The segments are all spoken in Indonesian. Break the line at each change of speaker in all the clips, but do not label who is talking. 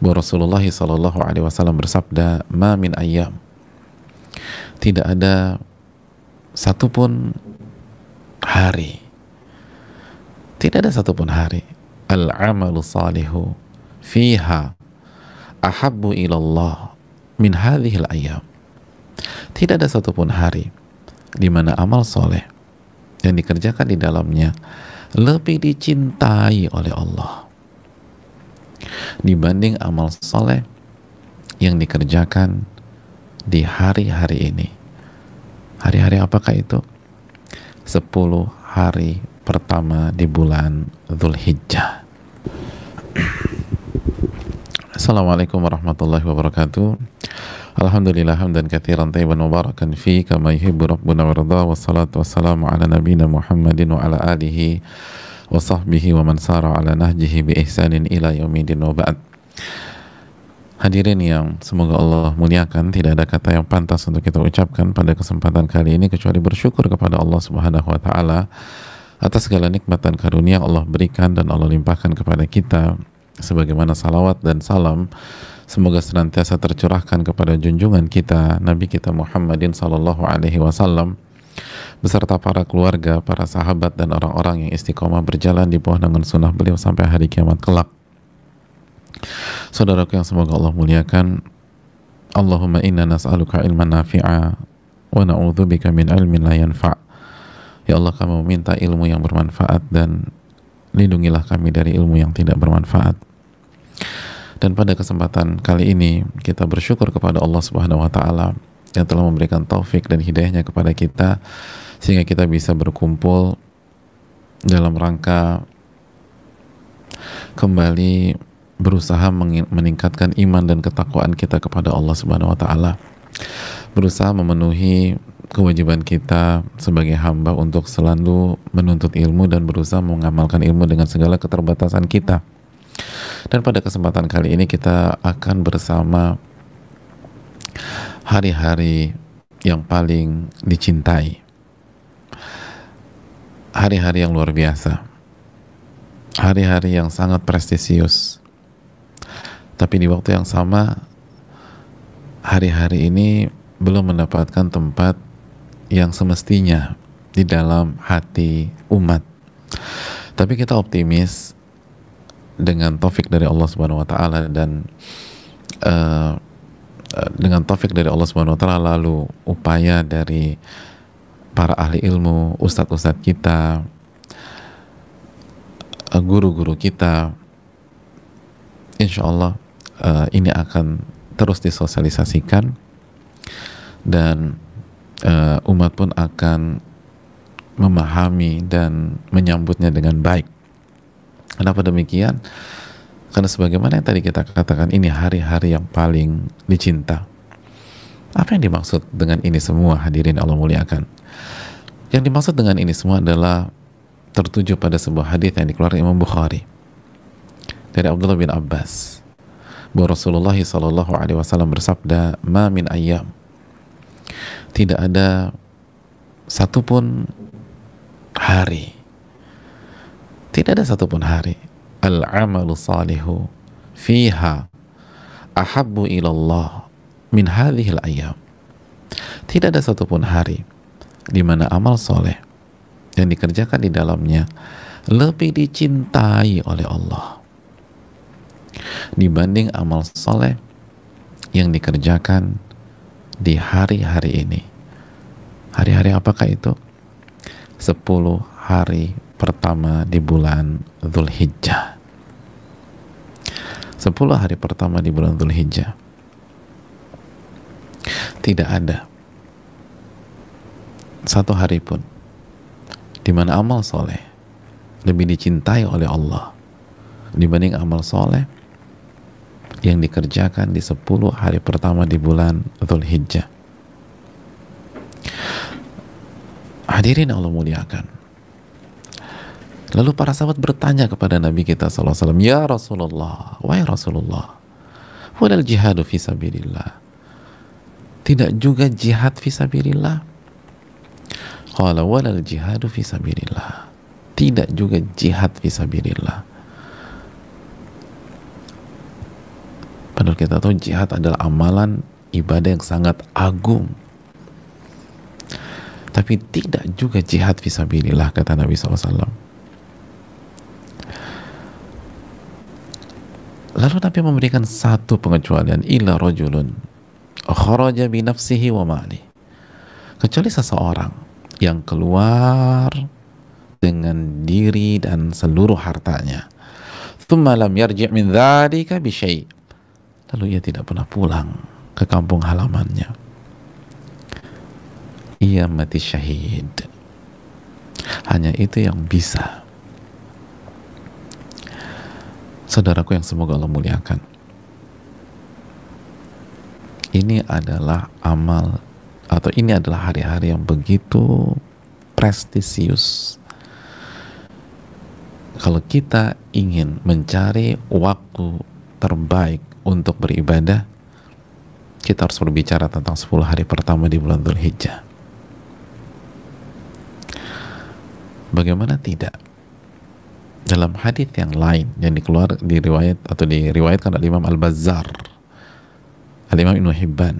bahwa Rasulullah Shallallahu Alaihi Wasallam bersabda, "Ma min ayyam," tidak ada satupun hari, tidak ada satupun hari, al-amalu salihu fiha ahabbu ilallah min hadhil ayyam. Tidak ada satupun hari di mana amal soleh yang dikerjakan di dalamnya lebih dicintai oleh Allah dibanding amal soleh yang dikerjakan di hari-hari ini. Hari-hari apakah itu? 10 hari pertama di bulan Dzulhijjah. Assalamualaikum warahmatullahi wabarakatuh. Alhamdulillah hamdan katsiran thayyiban mubarakan fi kama yuhibbu rabbuna wa yarda, wassalatu wassalamu ala nabiyyina Muhammadin wa ala alihi wa sahbihi wa man sara ala nahjihi bi ihsanin ila yaumidin wa ba'd. Hadirin yang semoga Allah muliakan, tidak ada kata yang pantas untuk kita ucapkan pada kesempatan kali ini kecuali bersyukur kepada Allah Subhanahu wa taala atas segala nikmat dan karunia Allah berikan dan Allah limpahkan kepada kita, sebagaimana salawat dan salam semoga senantiasa tercurahkan kepada junjungan kita Nabi kita Muhammadin sallallahu alaihi wasallam beserta para keluarga, para sahabat dan orang-orang yang istiqomah berjalan di bawah naungan sunnah beliau sampai hari kiamat kelak. Saudaraku yang semoga Allah muliakan, Allahumma inna nas'aluka ilman nafi'a wa na'udzubika min ilmin la yanfa'. Ya Allah, kami meminta ilmu yang bermanfaat dan lindungilah kami dari ilmu yang tidak bermanfaat. Dan pada kesempatan kali ini kita bersyukur kepada Allah Subhanahu wa taala yang telah memberikan taufik dan hidayahnya kepada kita sehingga kita bisa berkumpul dalam rangka kembali berusaha meningkatkan iman dan ketakwaan kita kepada Allah Subhanahu wa taala, berusaha memenuhi kewajiban kita sebagai hamba untuk selalu menuntut ilmu dan berusaha mengamalkan ilmu dengan segala keterbatasan kita. Dan pada kesempatan kali ini kita akan bersama hari-hari yang paling dicintai, hari-hari yang luar biasa, hari-hari yang sangat prestisius, tapi di waktu yang sama hari-hari ini belum mendapatkan tempat yang semestinya di dalam hati umat. Tapi kita optimis dengan taufik dari Allah Subhanahu wa taala dan dengan taufik dari Allah Subhanahu wa taala, lalu upaya dari para ahli ilmu, ustadz-ustadz kita, guru-guru kita, insya Allah ini akan terus disosialisasikan dan umat pun akan memahami dan menyambutnya dengan baik. Kenapa demikian? Karena sebagaimana yang tadi kita katakan, ini hari-hari yang paling dicinta. Apa yang dimaksud dengan ini semua, hadirin Allah muliakan? Yang dimaksud dengan ini semua adalah tertuju pada sebuah hadis yang dikeluarkan Imam Bukhari dari Abdullah bin Abbas, bahwa Rasulullah Shallallahu Alaihi Wasallam bersabda, "Ma min ayyam," tidak ada satupun hari, tidak ada satupun hari, al-amalu salihu fiha ahabbu ilallah min hadhil ayyam. Tidak ada satupun hari di mana amal soleh yang dikerjakan di dalamnya lebih dicintai oleh Allah dibanding amal soleh yang dikerjakan di hari-hari ini. Hari-hari apakah itu? 10 hari pertama di bulan Dzulhijjah. 10 hari pertama di bulan Dzulhijjah. Tidak ada satu hari pun di mana amal soleh lebih dicintai oleh Allah dibanding amal soleh yang dikerjakan di 10 hari pertama di bulan Dzulhijjah. Hadirin Allah muliakan. Lalu para sahabat bertanya kepada Nabi kita SAW, "Ya Rasulullah, wahai Rasulullah, walal jihadu fisabilillah, tidak juga jihad fisabilillah?" Qala walal jihadu fisabilillah, tidak juga jihad fisabilillah. Padahal kita tahu jihad adalah amalan ibadah yang sangat agung. Tapi tidak juga jihad fisabilillah, kata Nabi SAW. Lalu Nabi memberikan satu pengecualian, illa rajulun kharaja bi nafsihi wa mali, kecuali seseorang yang keluar dengan diri dan seluruh hartanya, thumma lam yarji' min dzalika bi syai', lalu ia tidak pernah pulang ke kampung halamannya, ia mati syahid. Hanya itu yang bisa. Saudaraku yang semoga Allah muliakan, ini adalah amal, atau ini adalah hari-hari yang begitu prestisius. Kalau kita ingin mencari waktu terbaik untuk beribadah, kita harus berbicara tentang 10 hari pertama di bulan Dzulhijjah. Bagaimana tidak? Dalam hadis yang lain yang diriwayatkan oleh Imam Al-Bazzar, Al-Imam Ibnu Hibban,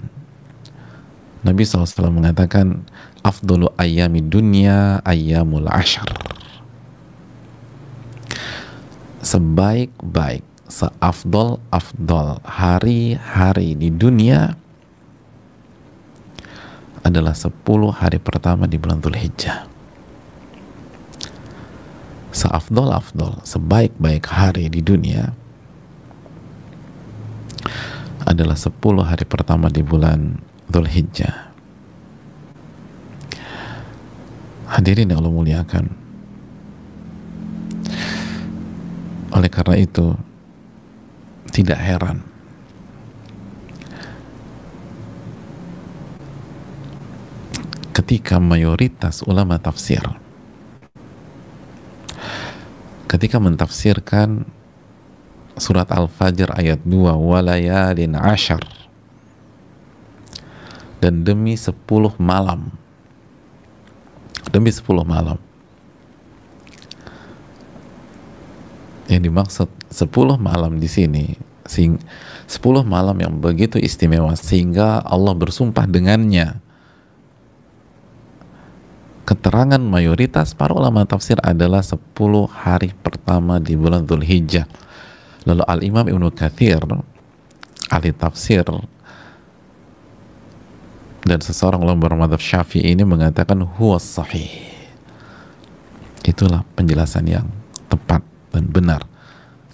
Nabi SAW mengatakan, afdhalu ayyami dunya ayyamul ashar. Sebaik-baik, seafdol hari-hari di dunia adalah 10 hari pertama di bulan Dzulhijjah. Seafdol, sebaik-baik hari di dunia adalah 10 hari pertama di bulan Dzulhijjah. Hadirin yang Allah muliakan, oleh karena itu tidak heran ketika mayoritas ulama tafsir ketika mentafsirkan surat Al-Fajr ayat 2, walayalin ashar, dan demi 10 malam, yang dimaksud 10 malam di sini 10 malam yang begitu istimewa sehingga Allah bersumpah dengannya. Keterangan mayoritas para ulama tafsir adalah 10 hari pertama di bulan Dzulhijjah. Lalu Al-Imam Ibnu Katsir, ahli tafsir dan seseorang ulama bermadzhab Syafi'i ini mengatakan huwa sahih. Itulah penjelasan yang tepat dan benar.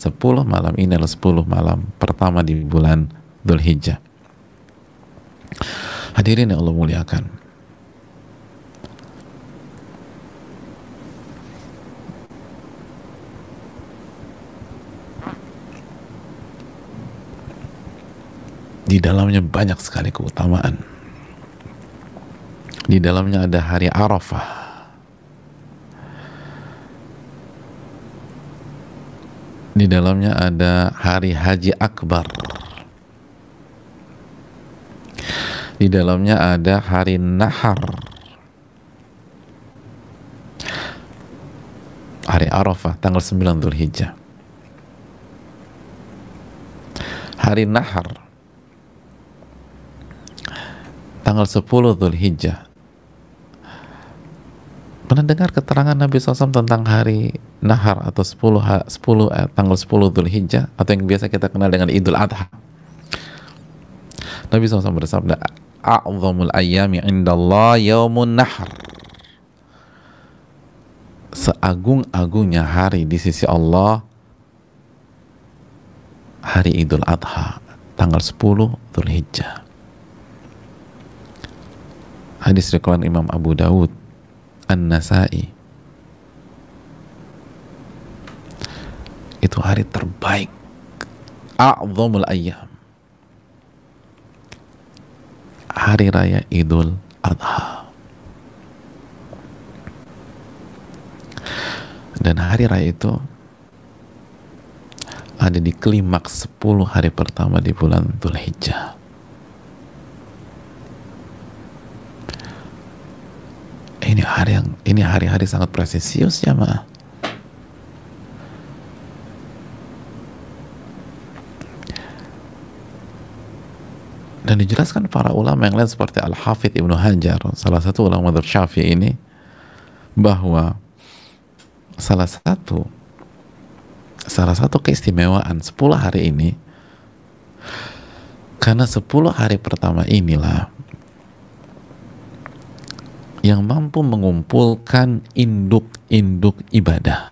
10 malam ini adalah 10 malam pertama di bulan Dzulhijjah. Hadirin yang Allah muliakan, di dalamnya banyak sekali keutamaan. Di dalamnya ada hari Arafah, di dalamnya ada hari Haji Akbar, di dalamnya ada hari Nahar. Hari Arafah tanggal 9 Dzulhijjah. Hari Nahar tanggal 10 Dzulhijjah. Pernah dengar keterangan Nabi SAW tentang hari Nahar atau tanggal 10 Dzulhijjah, atau yang biasa kita kenal dengan Idul Adha? Nabi SAW bersabda, a'zamul ayyami indallah yaumun nahar. Seagung-agungnya hari di sisi Allah hari Idul Adha, tanggal 10 Dzulhijjah. Hadis riwayat Imam Abu Dawud, An-Nasai. Itu hari terbaik, a'zamul ayyam, hari raya Idul Adha. Dan hari raya itu ada di klimaks 10 hari pertama di bulan Dzulhijjah. Ini hari-hari sangat presisius ya, Ma. Dan dijelaskan para ulama yang lain seperti Al-Hafidh Ibnu Hajar, salah satu ulama madzhab Syafi'i ini, bahwa salah satu keistimewaan 10 hari ini, karena 10 hari pertama inilah yang mampu mengumpulkan induk-induk ibadah.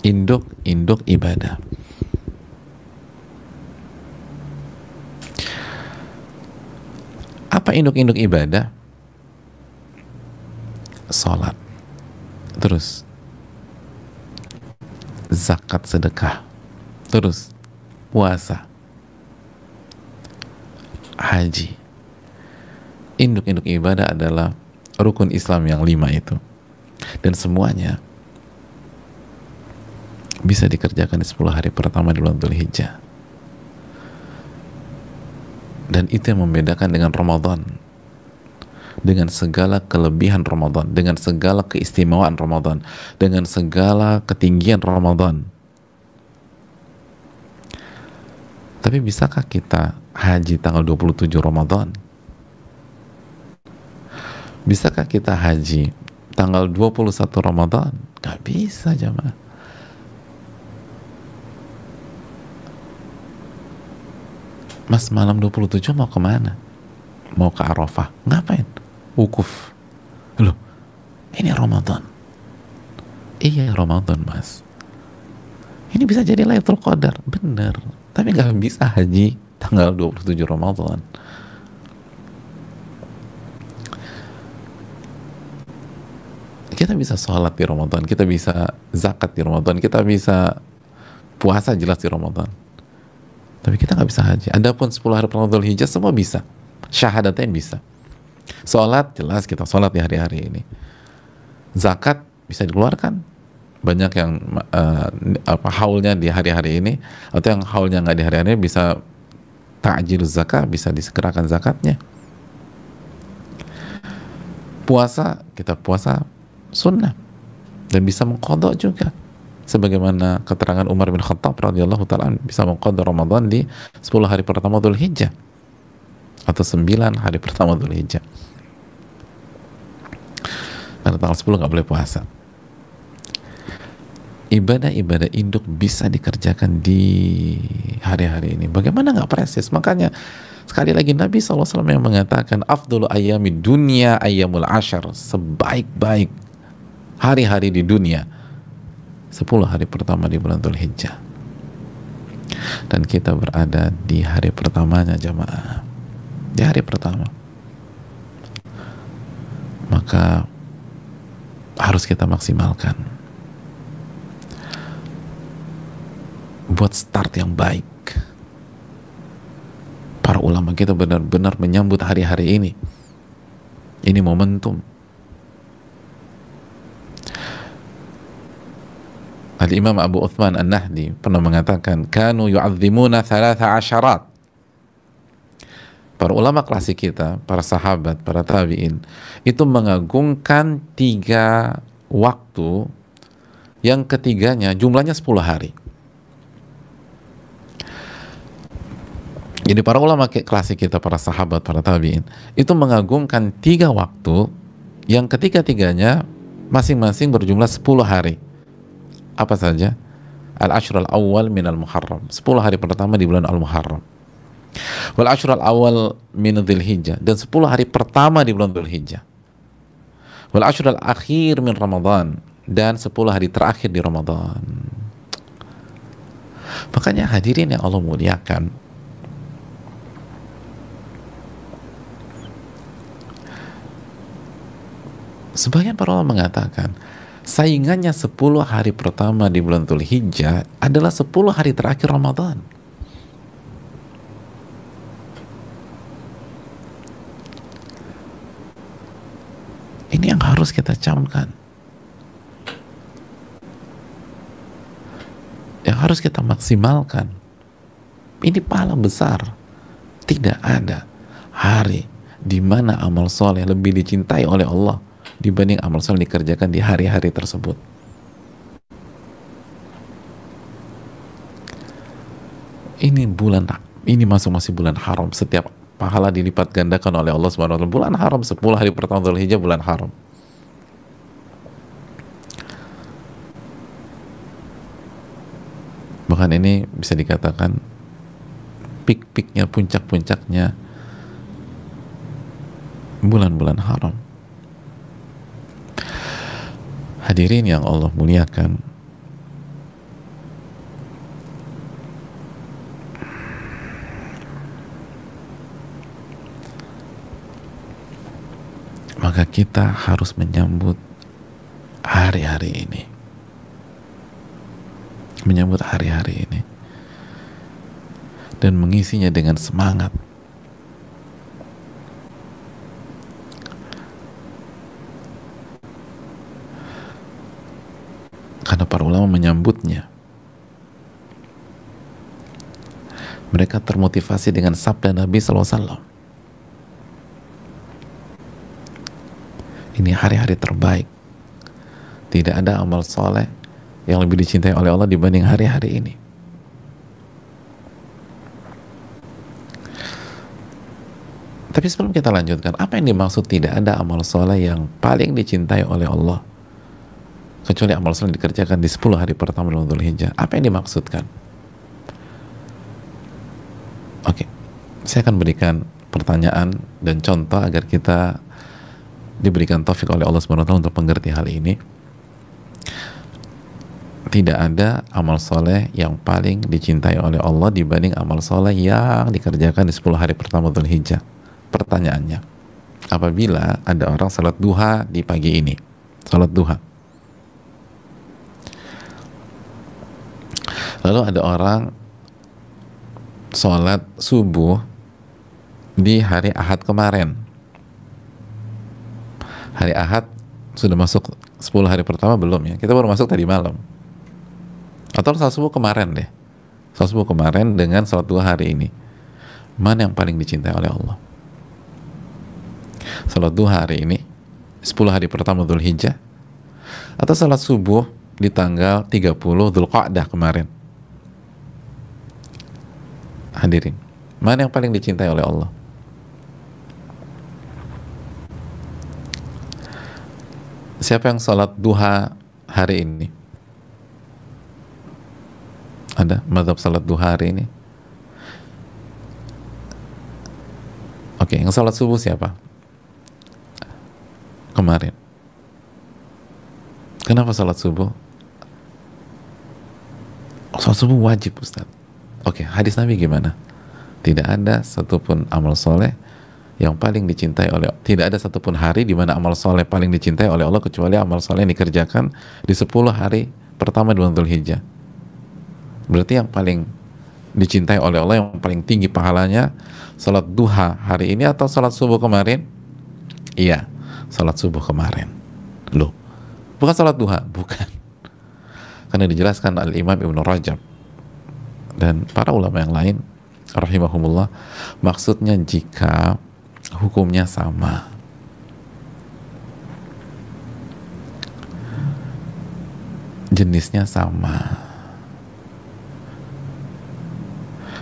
Induk-induk ibadah. Apa induk-induk ibadah? Salat, terus zakat sedekah, terus puasa, haji. Induk-induk ibadah adalah rukun Islam yang 5 itu, dan semuanya bisa dikerjakan di 10 hari pertama di bulan Dzulhijjah. Dan itu yang membedakan dengan Ramadan, dengan segala kelebihan Ramadan, dengan segala keistimewaan Ramadan, dengan segala ketinggian Ramadan. Tapi bisakah kita haji tanggal 27 Ramadan? Bisakah kita haji tanggal 21 Ramadan? Gak bisa, jamaah. Mas, malam 27 mau kemana? Mau ke Arafah. Ngapain? Wukuf. Loh, ini Ramadan. Iya, Ramadan, Mas. Ini bisa jadi Lailatul Qadar. Bener. Tapi gak bisa haji tanggal 27 Ramadan. Kita bisa sholat di Ramadan, kita bisa zakat di Ramadan, kita bisa puasa jelas di Ramadan. Tapi kita nggak bisa haji. Adapun 10 hari pertama Dzulhijjah semua bisa. Syahadatain bisa. Sholat jelas kita sholat di hari-hari ini. Zakat bisa dikeluarkan. Banyak yang haulnya di hari-hari ini, atau yang haulnya nggak di hari-hari ini bisa ta'jiluz zakat, bisa disegerakan zakatnya. Puasa, kita puasa sunnah dan bisa mengqadha juga. Sebagaimana keterangan Umar bin Khattab radhiyallahu ta'ala bisa mengqadha Ramadan di 10 hari pertama Dzulhijjah atau 9 hari pertama Dzulhijjah. Karena tanggal 10 nggak boleh puasa. Ibadah-ibadah induk bisa dikerjakan di hari-hari ini. Bagaimana nggak presis? Makanya sekali lagi Nabi SAW yang mengatakan afdhulu ayyami dunya ayyamul ashar, sebaik-baik hari-hari di dunia 10 hari pertama di bulan Dzulhijjah. Dan kita berada di hari pertamanya, jamaah. Di hari pertama. Maka harus kita maksimalkan. Buat start yang baik. Para ulama kita benar-benar menyambut hari-hari ini. Ini momentum. Al-Imam Abu Uthman An-Nahdi pernah mengatakan, kanu yu'azzimuna thalatha asyarat. Para ulama klasik kita, para sahabat, para tabi'in, itu mengagungkan 3 waktu, yang ketiganya jumlahnya 10 hari. Jadi para ulama klasik kita, para sahabat, para tabi'in, itu mengagungkan 3 waktu, yang ketiga-tiganya masing-masing berjumlah 10 hari. Apa saja? Al-Ashr al-Awwal min al-Muharram, 10 hari pertama di bulan Al-Muharram. Wal Ashr al-Awwal min Dzulhijjah, dan 10 hari pertama di bulan Dzulhijjah. Wal Ashr al-Akhir min Ramadan, dan 10 hari terakhir di Ramadan. Makanya hadirin yang Allah muliakan, sebagian para ulama mengatakan saingannya 10 hari pertama di bulan Dzulhijjah adalah 10 hari terakhir Ramadan. Ini yang harus kita camkan, yang harus kita maksimalkan. Ini pahala besar. Tidak ada hari di mana amal soleh lebih dicintai oleh Allah dibanding amal soleh dikerjakan di hari-hari tersebut. Ini bulan Ini masih bulan haram, setiap pahala dilipat gandakan oleh Allah Subhanahu wa taala. Bulan haram, 10 hari pertama Dzulhijjah bulan haram. Bahkan ini bisa dikatakan pik-piknya, puncak-puncaknya bulan-bulan haram. Hadirin yang Allah muliakan, maka kita harus menyambut hari-hari ini, menyambut hari-hari ini dan mengisinya dengan semangat. Karena para ulama menyambutnya, mereka termotivasi dengan sabda Nabi SAW, ini hari-hari terbaik, tidak ada amal soleh yang lebih dicintai oleh Allah dibanding hari-hari ini. Tapi sebelum kita lanjutkan, apa yang dimaksud tidak ada amal soleh yang paling dicintai oleh Allah kecuali amal soleh dikerjakan di 10 hari pertama bulan Dzulhijjah? Apa yang dimaksudkan? Oke, saya akan berikan pertanyaan dan contoh agar kita diberikan taufik oleh Allah Subhanahu wa taala untuk mengerti hal ini. Tidak ada amal soleh yang paling dicintai oleh Allah dibanding amal soleh yang dikerjakan di 10 hari pertama Dzulhijjah. Pertanyaannya, apabila ada orang salat duha di pagi ini, salat duha, lalu ada orang sholat subuh di hari Ahad kemarin. Hari Ahad sudah masuk 10 hari pertama belum ya? Kita baru masuk tadi malam. Atau sholat subuh kemarin deh. Sholat subuh kemarin dengan sholat duha hari ini. Mana yang paling dicintai oleh Allah? Sholat duha hari ini 10 hari pertama Dzulhijjah, atau sholat subuh di tanggal 30 Dzulqa'dah kemarin? Hadirin, mana yang paling dicintai oleh Allah? Siapa yang sholat duha hari ini? Ada mazhab sholat duha hari ini? Oke, yang sholat subuh siapa? Kemarin. Kenapa sholat subuh? Sholat subuh wajib, Ustaz. Oke, hadis Nabi gimana? Tidak ada satupun amal soleh yang paling dicintai oleh, tidak ada satupun hari di mana amal soleh paling dicintai oleh Allah kecuali amal soleh yang dikerjakan di 10 hari pertama di bulan Dzulhijjah. Berarti yang paling dicintai oleh Allah, yang paling tinggi pahalanya, salat duha hari ini atau salat subuh kemarin? Iya, salat subuh kemarin. Loh, bukan salat duha, bukan. Karena dijelaskan Al-Imam Ibnu Rajab dan para ulama yang lain rahimahumullah, maksudnya jika hukumnya sama, jenisnya sama,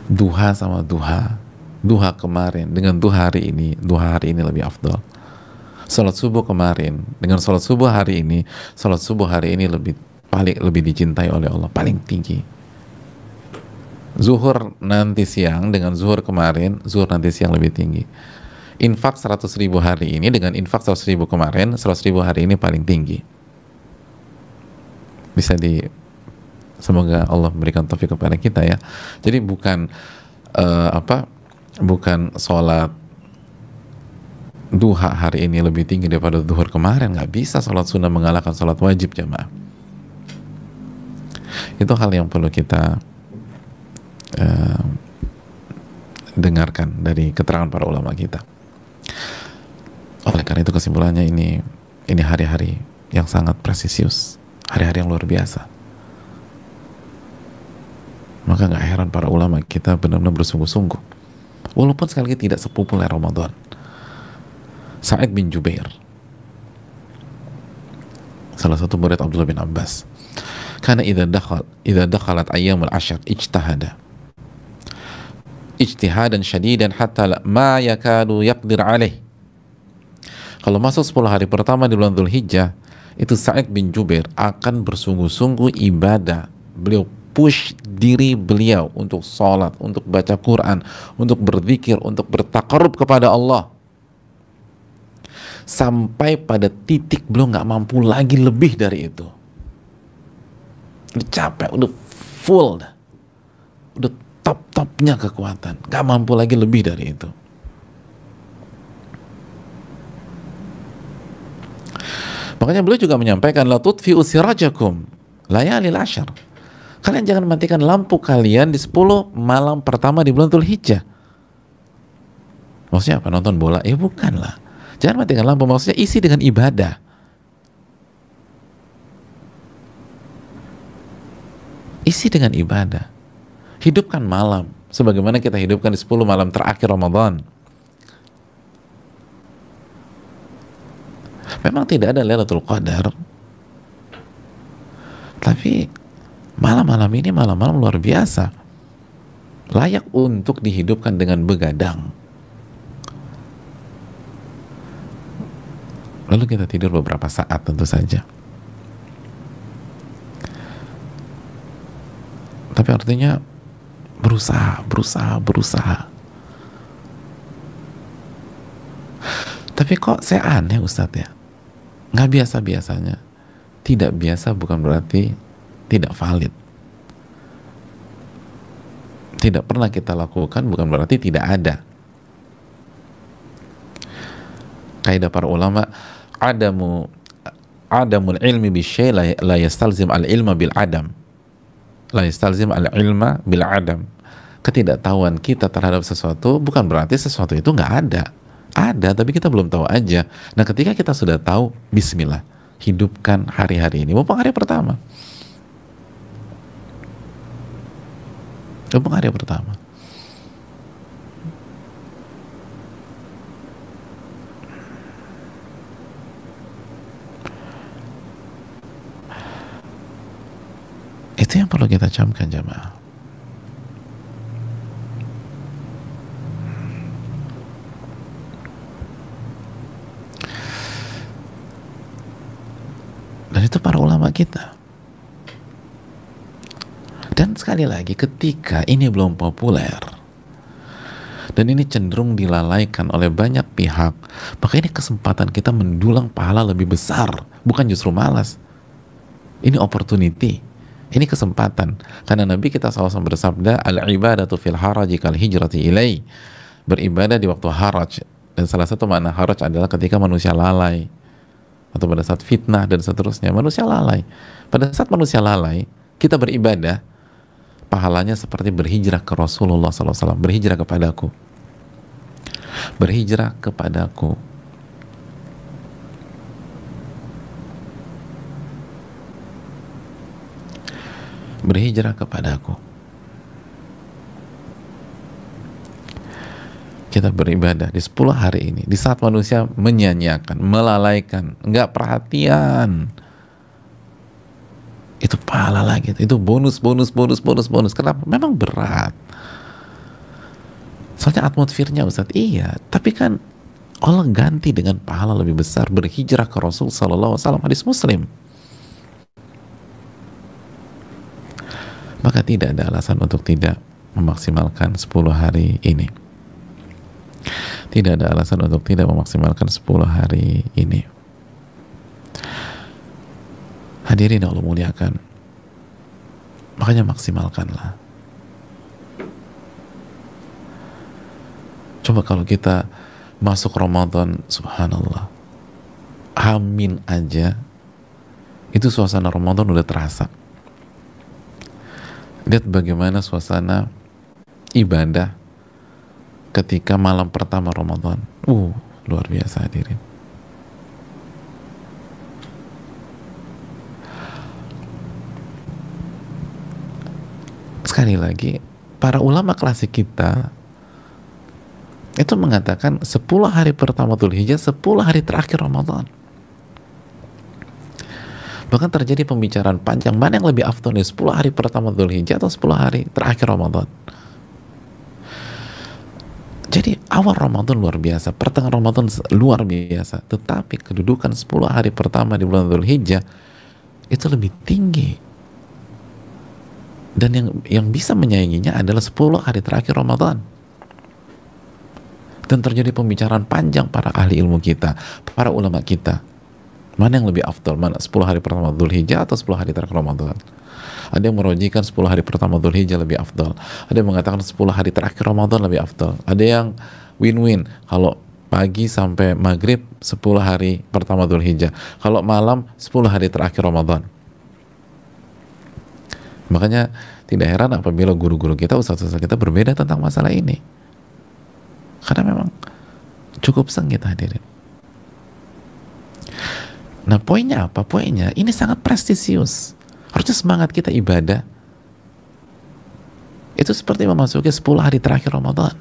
duha sama duha, duha kemarin dengan duha hari ini lebih afdal. Salat subuh kemarin dengan salat subuh hari ini, salat subuh hari ini lebih dicintai oleh Allah, paling tinggi. Zuhur nanti siang dengan zuhur kemarin, zuhur nanti siang lebih tinggi. Infak 100.000 hari ini dengan infak 100.000 kemarin, 100.000 hari ini paling tinggi. Semoga Allah memberikan taufik kepada kita ya. Jadi bukan bukan sholat duha hari ini lebih tinggi daripada zuhur kemarin. Nggak bisa sholat sunnah mengalahkan sholat wajib, jamaah. Itu hal yang perlu kita dengarkan dari keterangan para ulama kita. Oleh karena itu kesimpulannya, ini hari-hari yang sangat presisius, hari-hari yang luar biasa. Maka nggak heran para ulama kita benar-benar bersungguh-sungguh, walaupun sekali lagi tidak sepopuler Ramadan. Sa'id bin Jubair, salah satu murid Abdullah bin Abbas, karena idza dakhalat ayyamul ashar ijtahada ijtihadan syadidan hatta ma yakadu yaqdir alaih. Kalau masuk 10 hari pertama di bulan Dzulhijjah, itu Sa'id bin Jubair akan bersungguh-sungguh ibadah. Beliau push diri beliau untuk sholat, untuk baca Quran, untuk berzikir, untuk bertaqarrub kepada Allah, sampai pada titik beliau nggak mampu lagi lebih dari itu. Udah capek, udah full, udah top-topnya kekuatan, nggak mampu lagi lebih dari itu. Makanya beliau juga menyampaikan, la tutfi'u sirajakum layalil ashar. Kalian jangan matikan lampu kalian di 10 malam pertama di bulan Dzulhijjah. Maksudnya apa? Nonton bola? Ya bukan lah. Jangan matikan lampu, maksudnya isi dengan ibadah. Isi dengan ibadah. Hidupkan malam sebagaimana kita hidupkan di 10 malam terakhir Ramadan. Memang tidak ada Lailatul Qadar, tapi malam-malam ini malam-malam luar biasa, layak untuk dihidupkan dengan begadang. Lalu kita tidur beberapa saat tentu saja. Tapi artinya berusaha. Tapi kok saya aneh Ustadz ya? Nggak biasa-biasanya. Tidak biasa bukan berarti tidak valid. Tidak pernah kita lakukan bukan berarti tidak ada. Kaidah para ulama, adamul ilmi bisyai la yastalzim al-ilma bil adam. La yastalzim al-ilma bil adam. Ketidaktahuan kita terhadap sesuatu bukan berarti sesuatu itu nggak ada. Ada, tapi kita belum tahu aja. Nah, ketika kita sudah tahu, bismillah, hidupkan hari-hari ini. Mumpung hari pertama. Mumpung hari pertama. Itu yang perlu kita camkan, jamaah. Dan itu para ulama kita. Dan sekali lagi, ketika ini belum populer dan ini cenderung dilalaikan oleh banyak pihak, maka ini kesempatan kita mendulang pahala lebih besar, bukan justru malas. Ini opportunity, ini kesempatan. Karena Nabi kita SAW bersabda, al-ibadatu fil haraji kal hijrati ilai. Beribadah di waktu haraj. Dan salah satu makna haraj adalah ketika manusia lalai, atau pada saat fitnah dan seterusnya, manusia lalai. Pada saat manusia lalai, kita beribadah, pahalanya seperti berhijrah ke Rasulullah SAW, berhijrah kepadaku. Berhijrah kepadaku. Berhijrah kepadaku. Kita beribadah di 10 hari ini, di saat manusia menyanyiakan, melalaikan, nggak perhatian, itu pahala lagi, itu bonus. Kenapa? Memang berat. Soalnya atmosfernya Ustadz, iya, tapi kan Allah ganti dengan pahala lebih besar, berhijrah ke Rasul Sallallahu Alaihi Wasallam, hadis Muslim. Maka tidak ada alasan untuk tidak memaksimalkan 10 hari ini. Tidak ada alasan untuk tidak memaksimalkan 10 hari ini. Hadirin yang Allah muliakan, makanya maksimalkanlah. Coba kalau kita masuk Ramadan, subhanallah, amin aja, itu suasana Ramadan udah terasa. Lihat bagaimana suasana ibadah ketika malam pertama Ramadan. Luar biasa hadirin. Sekali lagi, para ulama klasik kita itu mengatakan 10 hari pertama Dzulhijjah, 10 hari terakhir Ramadan. Bahkan terjadi pembicaraan panjang, mana yang lebih afdal nih, 10 hari pertama Dzulhijjah atau 10 hari terakhir Ramadan. Jadi awal Ramadan luar biasa, pertengahan Ramadan luar biasa, tetapi kedudukan 10 hari pertama di bulan Dzulhijjah itu lebih tinggi. Dan yang bisa menyainginya adalah 10 hari terakhir Ramadan. Dan terjadi pembicaraan panjang para ahli ilmu kita, para ulama kita. Mana yang lebih afdal? Mana 10 hari pertama Dzulhijjah atau 10 hari terakhir Ramadan? Ada yang merojikan 10 hari pertama Dzulhijjah lebih afdal. Ada yang mengatakan 10 hari terakhir Ramadan lebih afdal. Ada yang win-win. Kalau pagi sampai maghrib 10 hari pertama Dzulhijjah. Kalau malam 10 hari terakhir Ramadan. Makanya tidak heran apabila guru-guru kita, ustaz-ustaz kita berbeda tentang masalah ini. Karena memang cukup sengit hadirin. Nah poinnya apa? Poinnya ini sangat prestisius. Harusnya semangat kita ibadah itu seperti memasuki 10 hari terakhir Ramadan.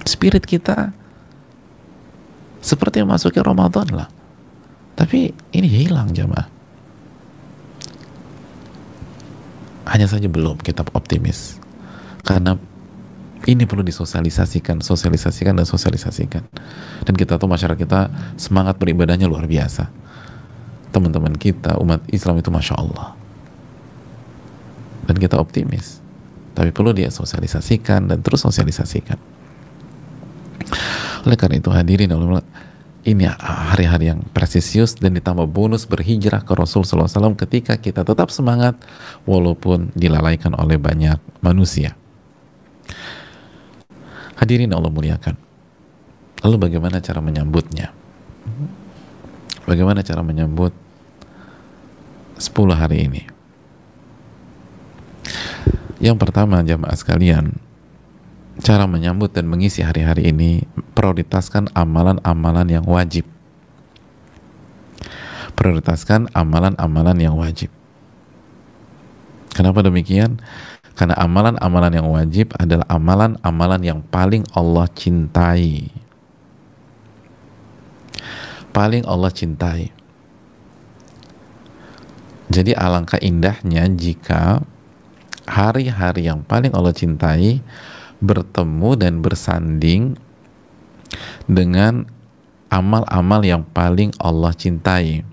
Spirit kita seperti memasuki Ramadan lah. Tapi ini hilang jamaah. Hanya saja belum kita optimis. Karena ini perlu disosialisasikan, sosialisasikan. Dan kita tahu masyarakat kita semangat beribadahnya luar biasa. Teman-teman kita, umat Islam itu Masya Allah. Dan kita optimis. Tapi perlu dia sosialisasikan dan terus sosialisasikan. Oleh karena itu hadirin, ini hari-hari yang presisius dan ditambah bonus berhijrah ke Rasul SAW ketika kita tetap semangat walaupun dilalaikan oleh banyak manusia. Hadirin Allah muliakan. Lalu bagaimana cara menyambutnya? Bagaimana cara menyambut 10 hari ini? Yang pertama jamaah sekalian, cara menyambut dan mengisi hari-hari ini, prioritaskan amalan-amalan yang wajib. Prioritaskan amalan-amalan yang wajib. Kenapa demikian? Karena amalan-amalan yang wajib adalah amalan-amalan yang paling Allah cintai. Paling Allah cintai. Jadi alangkah indahnya jika hari-hari yang paling Allah cintai bertemu dan bersanding dengan amal-amal yang paling Allah cintai.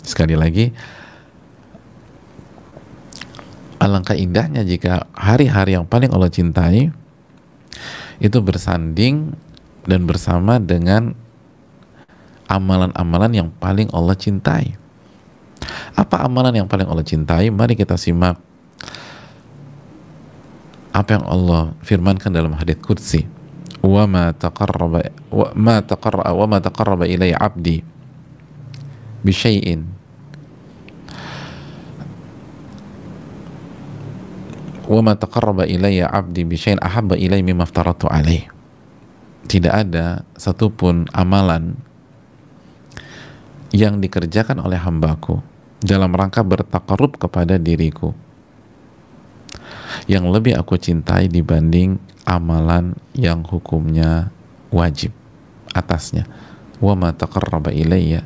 Sekali lagi, alangkah indahnya jika hari-hari yang paling Allah cintai itu bersanding dan bersama dengan amalan-amalan yang paling Allah cintai. Apa amalan yang paling Allah cintai? Mari kita simak apa yang Allah firmankan dalam hadits qudsi. Wa ma taqarraba ilayya 'abdi bi syai'in wa ma taqarraba ilayya 'abdi bi syai'in ahabba ilayya mimma aftaratu alaih. Tidak ada satupun amalan yang dikerjakan oleh hambaku dalam rangka bertakarrub kepada diriku yang lebih aku cintai dibanding amalan yang hukumnya wajib atasnya. Wa ma taqarraba ilayya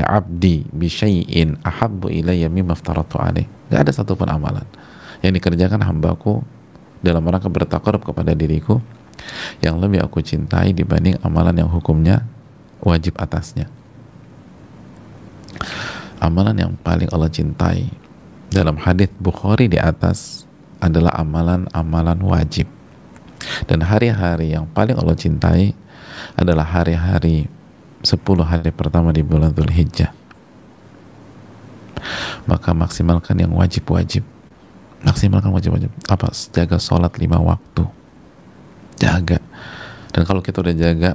'abdi bi syai'in ahabbu ilayya mimma aftaratu alaih. Gak ada satupun amalan yang dikerjakan hambaku dalam rangka bertakarrub kepada diriku yang lebih aku cintai dibanding amalan yang hukumnya wajib atasnya. Amalan yang paling Allah cintai dalam hadits Bukhari di atas adalah amalan-amalan wajib. Dan hari-hari yang paling Allah cintai adalah hari-hari 10 hari pertama di bulan Dzulhijjah. Maka maksimalkan yang wajib-wajib. Maksimalkan wajib-wajib. Apa? Jaga sholat 5 waktu. Jaga. Dan kalau kita udah jaga,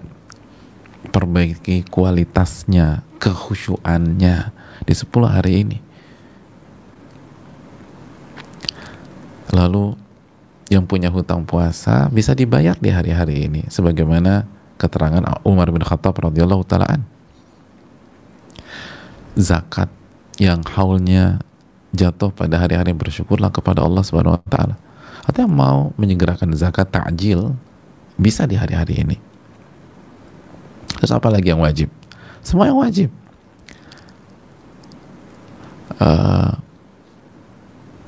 perbaiki kualitasnya, kekhusyuannya di 10 hari ini. Lalu yang punya hutang puasa bisa dibayar di hari-hari ini sebagaimana keterangan Umar bin Khattab radhiyallahu ta'ala. Zakat yang haulnya jatuh pada hari-hari, bersyukurlah kepada Allah Subhanahu wa taala. Atau yang mau menyegerakan zakat ta'jil bisa di hari-hari ini. Terus apa lagi yang wajib? Semua yang wajib.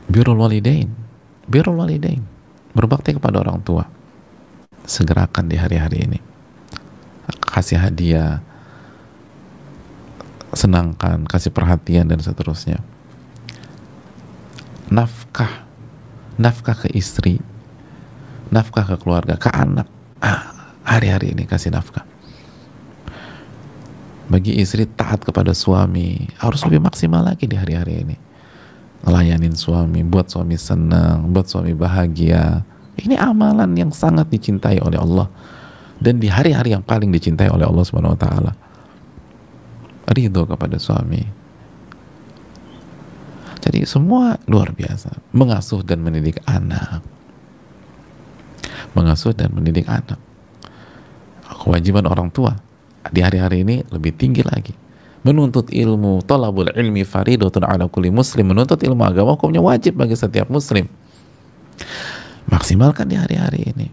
Birrul walidain, birrul walidain, berbakti kepada orang tua, segerakan di hari-hari ini. Kasih hadiah, senangkan, kasih perhatian, dan seterusnya. Nafkah ke istri, nafkah ke keluarga, ke anak. Hari-hari ini kasih nafkah. Bagi istri, taat kepada suami, harus lebih maksimal lagi di hari-hari ini. Ngelayanin suami, buat suami senang, buat suami bahagia. Ini amalan yang sangat dicintai oleh Allah, dan di hari-hari yang paling dicintai oleh Allah Subhanahu wa taala. Ridho kepada suami. Jadi semua luar biasa. Mengasuh dan mendidik anak. Mengasuh dan mendidik anak. Kewajiban orang tua di hari-hari ini lebih tinggi lagi. Menuntut ilmu, talabul ilmi faridatun ala kulli muslim. Menuntut ilmu agama hukumnya wajib bagi setiap muslim. Maksimalkan di hari-hari ini.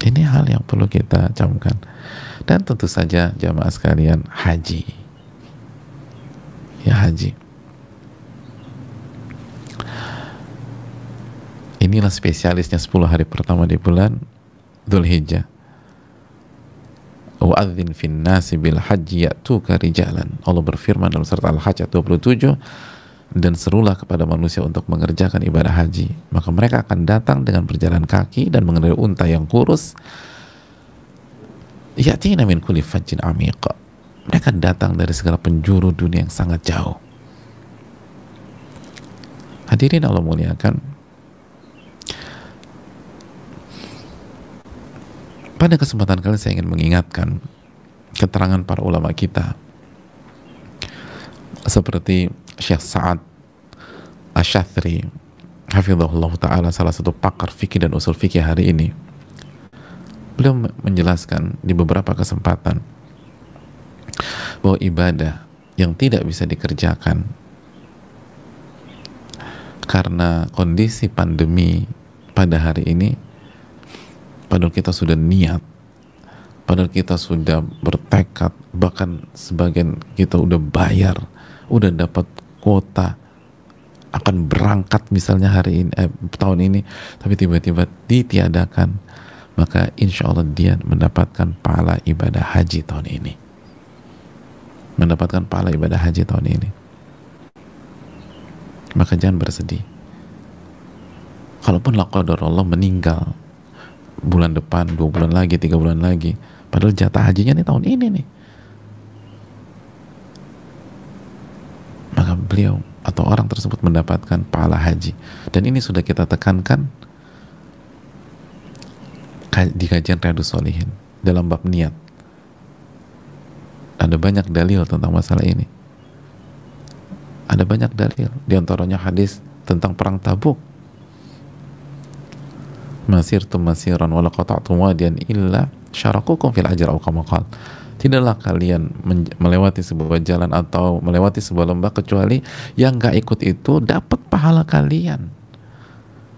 Ini hal yang perlu kita camkan. Dan tentu saja jamaah sekalian, haji. Ya, haji. Inilah spesialisnya 10 hari pertama di bulan Dzulhijjah. Wa'adzin fin nasi bil hajji ya'tuka rijalan. Allah berfirman dalam surat Al-Hajj ayat 27, dan serulah kepada manusia untuk mengerjakan ibadah haji, maka mereka akan datang dengan berjalan kaki dan mengendarai unta yang kurus. Ya'tina min kulli fajjin amiq. Mereka datang dari segala penjuru dunia yang sangat jauh. Hadirin Allah muliakan, pada kesempatan kali saya ingin mengingatkan keterangan para ulama kita seperti Syekh Sa'ad Asy-Syadzili hafizahullah ta'ala, salah satu pakar fikih dan usul fikih hari ini. Beliau menjelaskan di beberapa kesempatan bahwa ibadah yang tidak bisa dikerjakan karena kondisi pandemi pada hari ini, padahal kita sudah niat, padahal kita sudah bertekad, bahkan sebagian kita udah bayar, udah dapat kuota akan berangkat misalnya hari ini, tahun ini, tapi tiba-tiba ditiadakan, maka insya Allah dia mendapatkan pahala ibadah haji tahun ini, mendapatkan pahala ibadah haji tahun ini. Maka jangan bersedih. Kalaupun la qadar Allah meninggal bulan depan, 2 bulan lagi, 3 bulan lagi, padahal jatah hajinya nih tahun ini nih, maka beliau atau orang tersebut mendapatkan pahala haji. Dan ini sudah kita tekankan di kajian Riyadhus Shalihin dalam bab niat. Ada banyak dalil tentang masalah ini. Ada banyak dalil, diantaranya hadis tentang perang Tabuk. Masirtum masiran wala qata'tum wadiyan illa syarakukum fil ajr aw kama qala. Tidaklah kalian melewati sebuah jalan atau melewati sebuah lembah kecuali yang gak ikut itu dapat pahala kalian.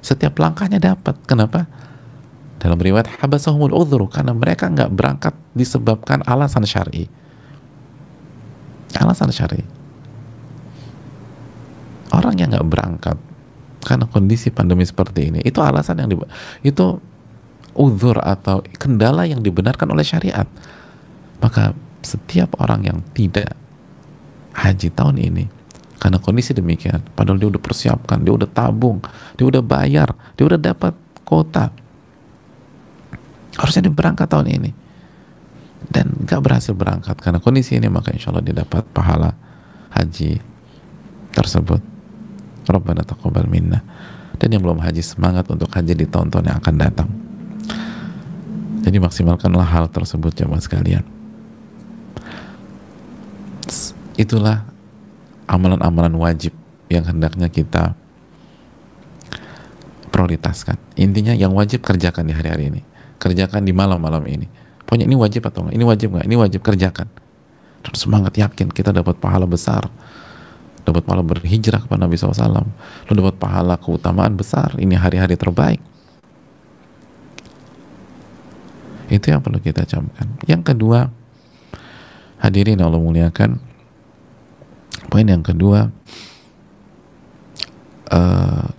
Setiap langkahnya dapat. Kenapa? Dalam riwayat habasahumul udhru, karena mereka gak berangkat disebabkan alasan syar'i. Alasan syar'i. Orang yang gak berangkat karena kondisi pandemi seperti ini, itu alasan yang itu uzur atau kendala yang dibenarkan oleh syariat. Maka setiap orang yang tidak haji tahun ini karena kondisi demikian, padahal dia udah persiapkan, dia udah tabung, dia udah bayar, dia udah dapat kota, harusnya dia berangkat tahun ini dan gak berhasil berangkat karena kondisi ini, maka insya Allah dia dapat pahala haji tersebut. Rabbana taqabbal minna. Dan yang belum haji, semangat untuk haji di tahun-tahun yang akan datang. Jadi maksimalkanlah hal tersebut jemaah sekalian. Itulah amalan-amalan wajib yang hendaknya kita prioritaskan. Intinya yang wajib kerjakan di hari-hari ini, kerjakan di malam-malam ini. Pokoknya ini wajib atau enggak, ini wajib enggak, ini wajib, kerjakan. Dan semangat, yakin kita dapat pahala besar, dapat pahala berhijrah kepada Nabi SAW, lo dapat pahala keutamaan besar. Ini hari-hari terbaik. Itu yang perlu kita camkan. Yang kedua, hadirin Allah muliakan, poin yang kedua,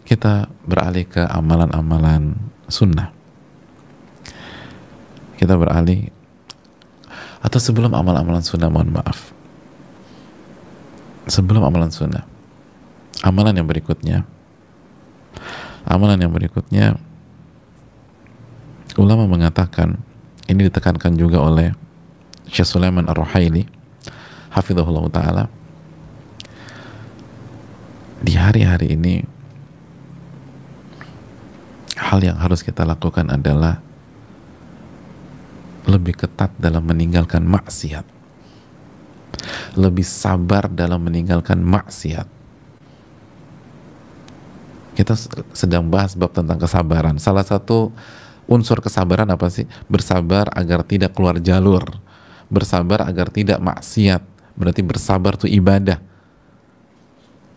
kita beralih ke amalan-amalan sunnah. Kita beralih, atau sebelum amalan-amalan sunnah, mohon maaf, sebelum amalan sunnah, amalan yang berikutnya, ulama mengatakan, ini ditekankan juga oleh Syekh Sulaiman Ar-Ruhaili hafizahullah ta'ala, di hari-hari ini hal yang harus kita lakukan adalah lebih ketat dalam meninggalkan maksiat, lebih sabar dalam meninggalkan maksiat. Kita sedang bahas bab tentang kesabaran. Salah satu unsur kesabaran apa sih? Bersabar agar tidak keluar jalur, bersabar agar tidak maksiat. Berarti bersabar itu ibadah.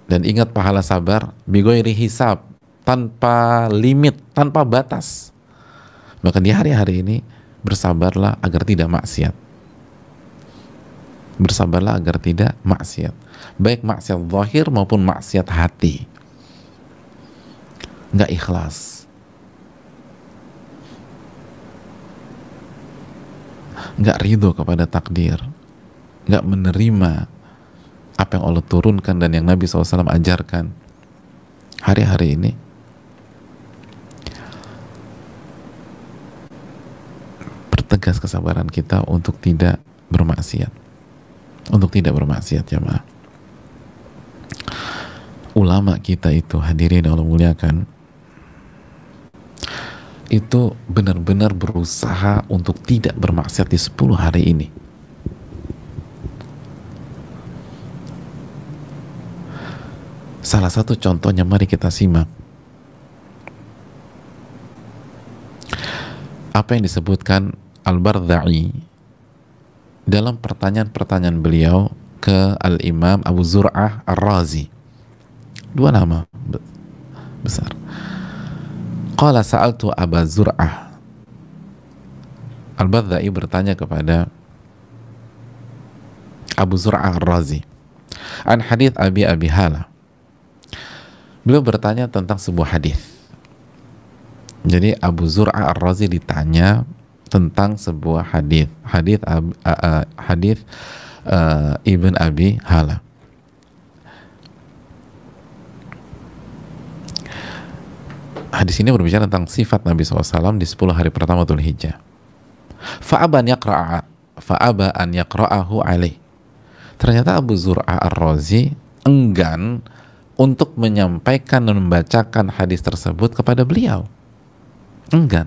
Dan ingat, pahala sabar bighairi hisab, tanpa limit, tanpa batas. Maka di hari-hari ini bersabarlah agar tidak maksiat. Bersabarlah agar tidak maksiat, baik maksiat zahir maupun maksiat hati. Nggak ikhlas, nggak ridho kepada takdir, nggak menerima apa yang Allah turunkan dan yang Nabi SAW ajarkan. Hari-hari ini pertegas kesabaran kita untuk tidak bermaksiat, jamaah. Ulama kita itu, hadirin Allah muliakan, itu benar-benar berusaha untuk tidak bermaksiat di 10 hari ini. Salah satu contohnya, mari kita simak apa yang disebutkan Al-Bardha'i dalam pertanyaan-pertanyaan beliau ke Al-Imam Abu Zur'ah Ar-Razi. Dua nama besar. Qala sa'altu Abu Zur'ah. Al-Bardha'i bertanya kepada Abu Zur'ah Ar-Razi an hadith Abi Hala. Beliau bertanya tentang sebuah hadis. Jadi Abu Zur'ah Ar-Razi ditanya tentang sebuah hadis Ibn Abi Hala. Hadis ini berbicara tentang sifat Nabi SAW di 10 hari pertama Dzulhijjah. Fa'aba an yaqra'ahu alaih. Ternyata Abu Zur'ah Ar-Razi enggan untuk menyampaikan dan membacakan hadis tersebut kepada beliau. Enggan.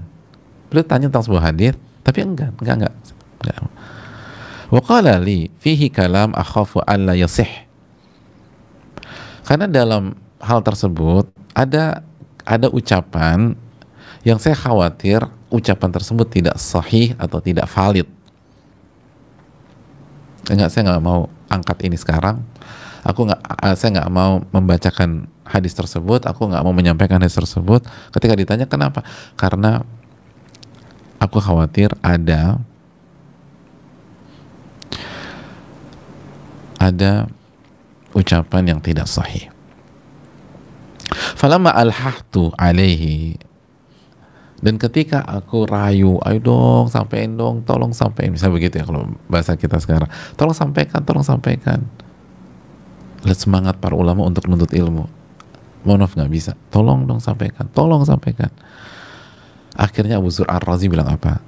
Beliau tanya tentang sebuah hadis, tapi enggak. Wa qala li fihi kalam akhafu alla yasih. Karena dalam hal tersebut ada ucapan yang saya khawatir ucapan tersebut tidak sahih atau tidak valid. Saya nggak mau angkat ini sekarang. Saya nggak mau membacakan hadis tersebut. Aku nggak mau menyampaikan hadis tersebut. Ketika ditanya kenapa? Karena aku khawatir ada ucapan yang tidak sahih. Falamma alhahtu alaihi, dan ketika aku rayu, ayo dong sampein dong, tolong sampein, bisa begitu ya kalau bahasa kita sekarang, tolong sampaikan. Lihat semangat para ulama untuk menuntut ilmu. Mohon maaf nggak bisa, tolong sampaikan. Akhirnya Abu Zur'ah Ar-Razi bilang apa?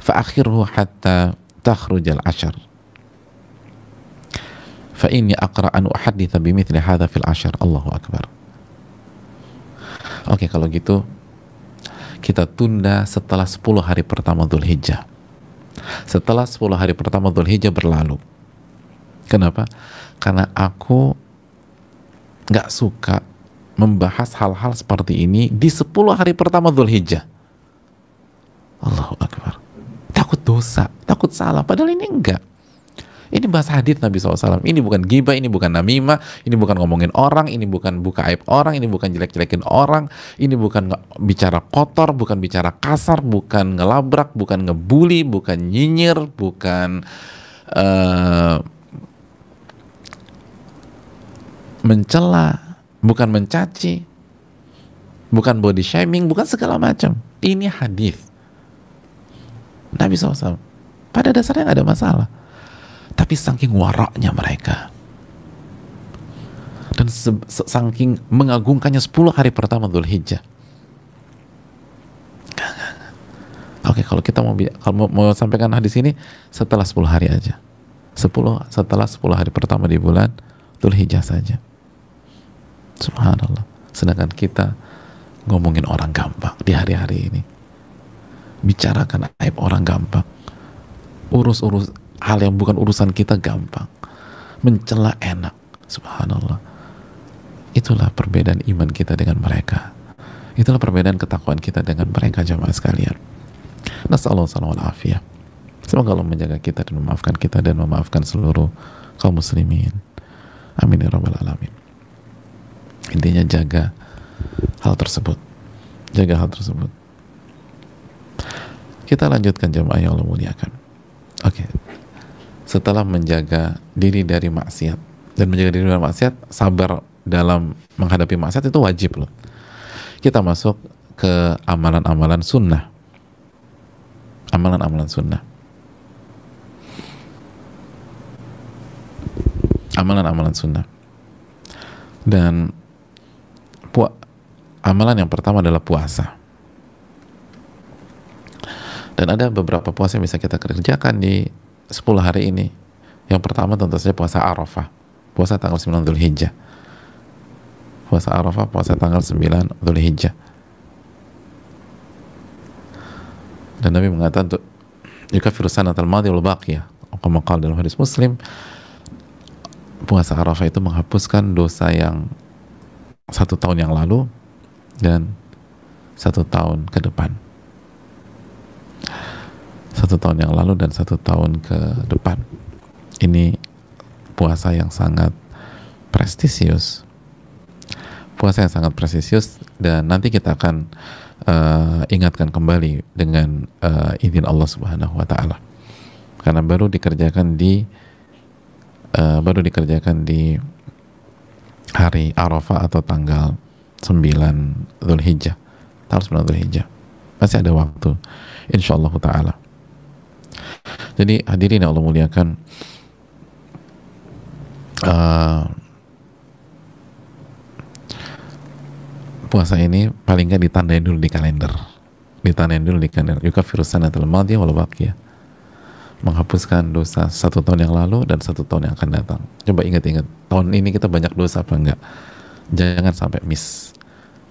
Fa'akhirhu hatta takhrujal ashar. Fa'inni aqra an uhaditha bimithli hadha fil ashar. Allahu Akbar. Oke, kalau gitu kita tunda setelah 10 hari pertama Dzulhijjah. Setelah 10 hari pertama Dzulhijjah berlalu. Kenapa? Karena aku nggak suka membahas hal-hal seperti ini di 10 hari pertama Dzulhijjah. Allahu Akbar. Takut dosa, takut salah. Padahal ini enggak. Ini bahas hadits Nabi SAW. Ini bukan ghibah, ini bukan namimah, ini bukan ngomongin orang, ini bukan buka aib orang, ini bukan jelek-jelekin orang, ini bukan bicara kotor, bukan bicara kasar, bukan ngelabrak, bukan ngebully, bukan nyinyir, bukan mencela, bukan mencaci, bukan body shaming, bukan segala macam. Ini hadis Nabi SAW. Pada dasarnya nggak ada masalah. Tapi saking waraknya mereka dan saking mengagungkannya 10 hari pertama Dzulhijjah. Oke, kalau kita mau sampaikan hadis ini setelah 10 hari aja. Setelah 10 hari pertama di bulan Dzulhijjah saja. Subhanallah. Sedangkan kita ngomongin orang gampang di hari-hari ini. Bicarakan aib orang gampang. Urus hal yang bukan urusan kita gampang. Mencela enak. Subhanallah. Itulah perbedaan iman kita dengan mereka. Itulah perbedaan ketakwaan kita dengan mereka, jamaah sekalian. Nasallahu alaihi afiyah. Semoga Allah menjaga kita dan memaafkan kita dan memaafkan seluruh kaum muslimin. Amin ya rabbal alamin. Intinya jaga hal tersebut. Jaga hal tersebut. Kita lanjutkan jamaah yang Allah muliakan. Oke. Setelah menjaga diri dari maksiat dan menjaga diri dari maksiat, sabar dalam menghadapi maksiat itu wajib loh. Kita masuk ke amalan-amalan sunnah. Amalan-amalan sunnah. Amalan-amalan sunnah. Dan amalan yang pertama adalah puasa. Dan ada beberapa puasa yang bisa kita kerjakan di 10 hari ini. Yang pertama tentu saja puasa Arafah. Puasa tanggal 9 Dzulhijjah. Puasa Arafah, puasa tanggal 9 Dzulhijjah. Dan Nabi mengatakan yukaffiru sanatal madiyah wal baqiyah. Kama qala dalam hadis Muslim, puasa Arafah itu menghapuskan dosa yang 1 tahun yang lalu dan 1 tahun ke depan. 1 tahun yang lalu dan 1 tahun ke depan. Ini puasa yang sangat prestisius. Puasa yang sangat prestisius, dan nanti kita akan ingatkan kembali dengan izin Allah Subhanahu wa taala. Karena baru dikerjakan di hari Arafah atau tanggal 9 Dzulhijjah. Tanggal 9 Dzulhijjah. Masih ada waktu insyaallah taala. Jadi hadirin yang Allah muliakan, puasa ini paling nggak ditandain dulu di kalender. Yukaffiru sanatal madiyah wal baqiyah. Menghapuskan dosa 1 tahun yang lalu dan 1 tahun yang akan datang. Coba ingat-ingat, tahun ini kita banyak dosa apa enggak? Jangan sampai miss.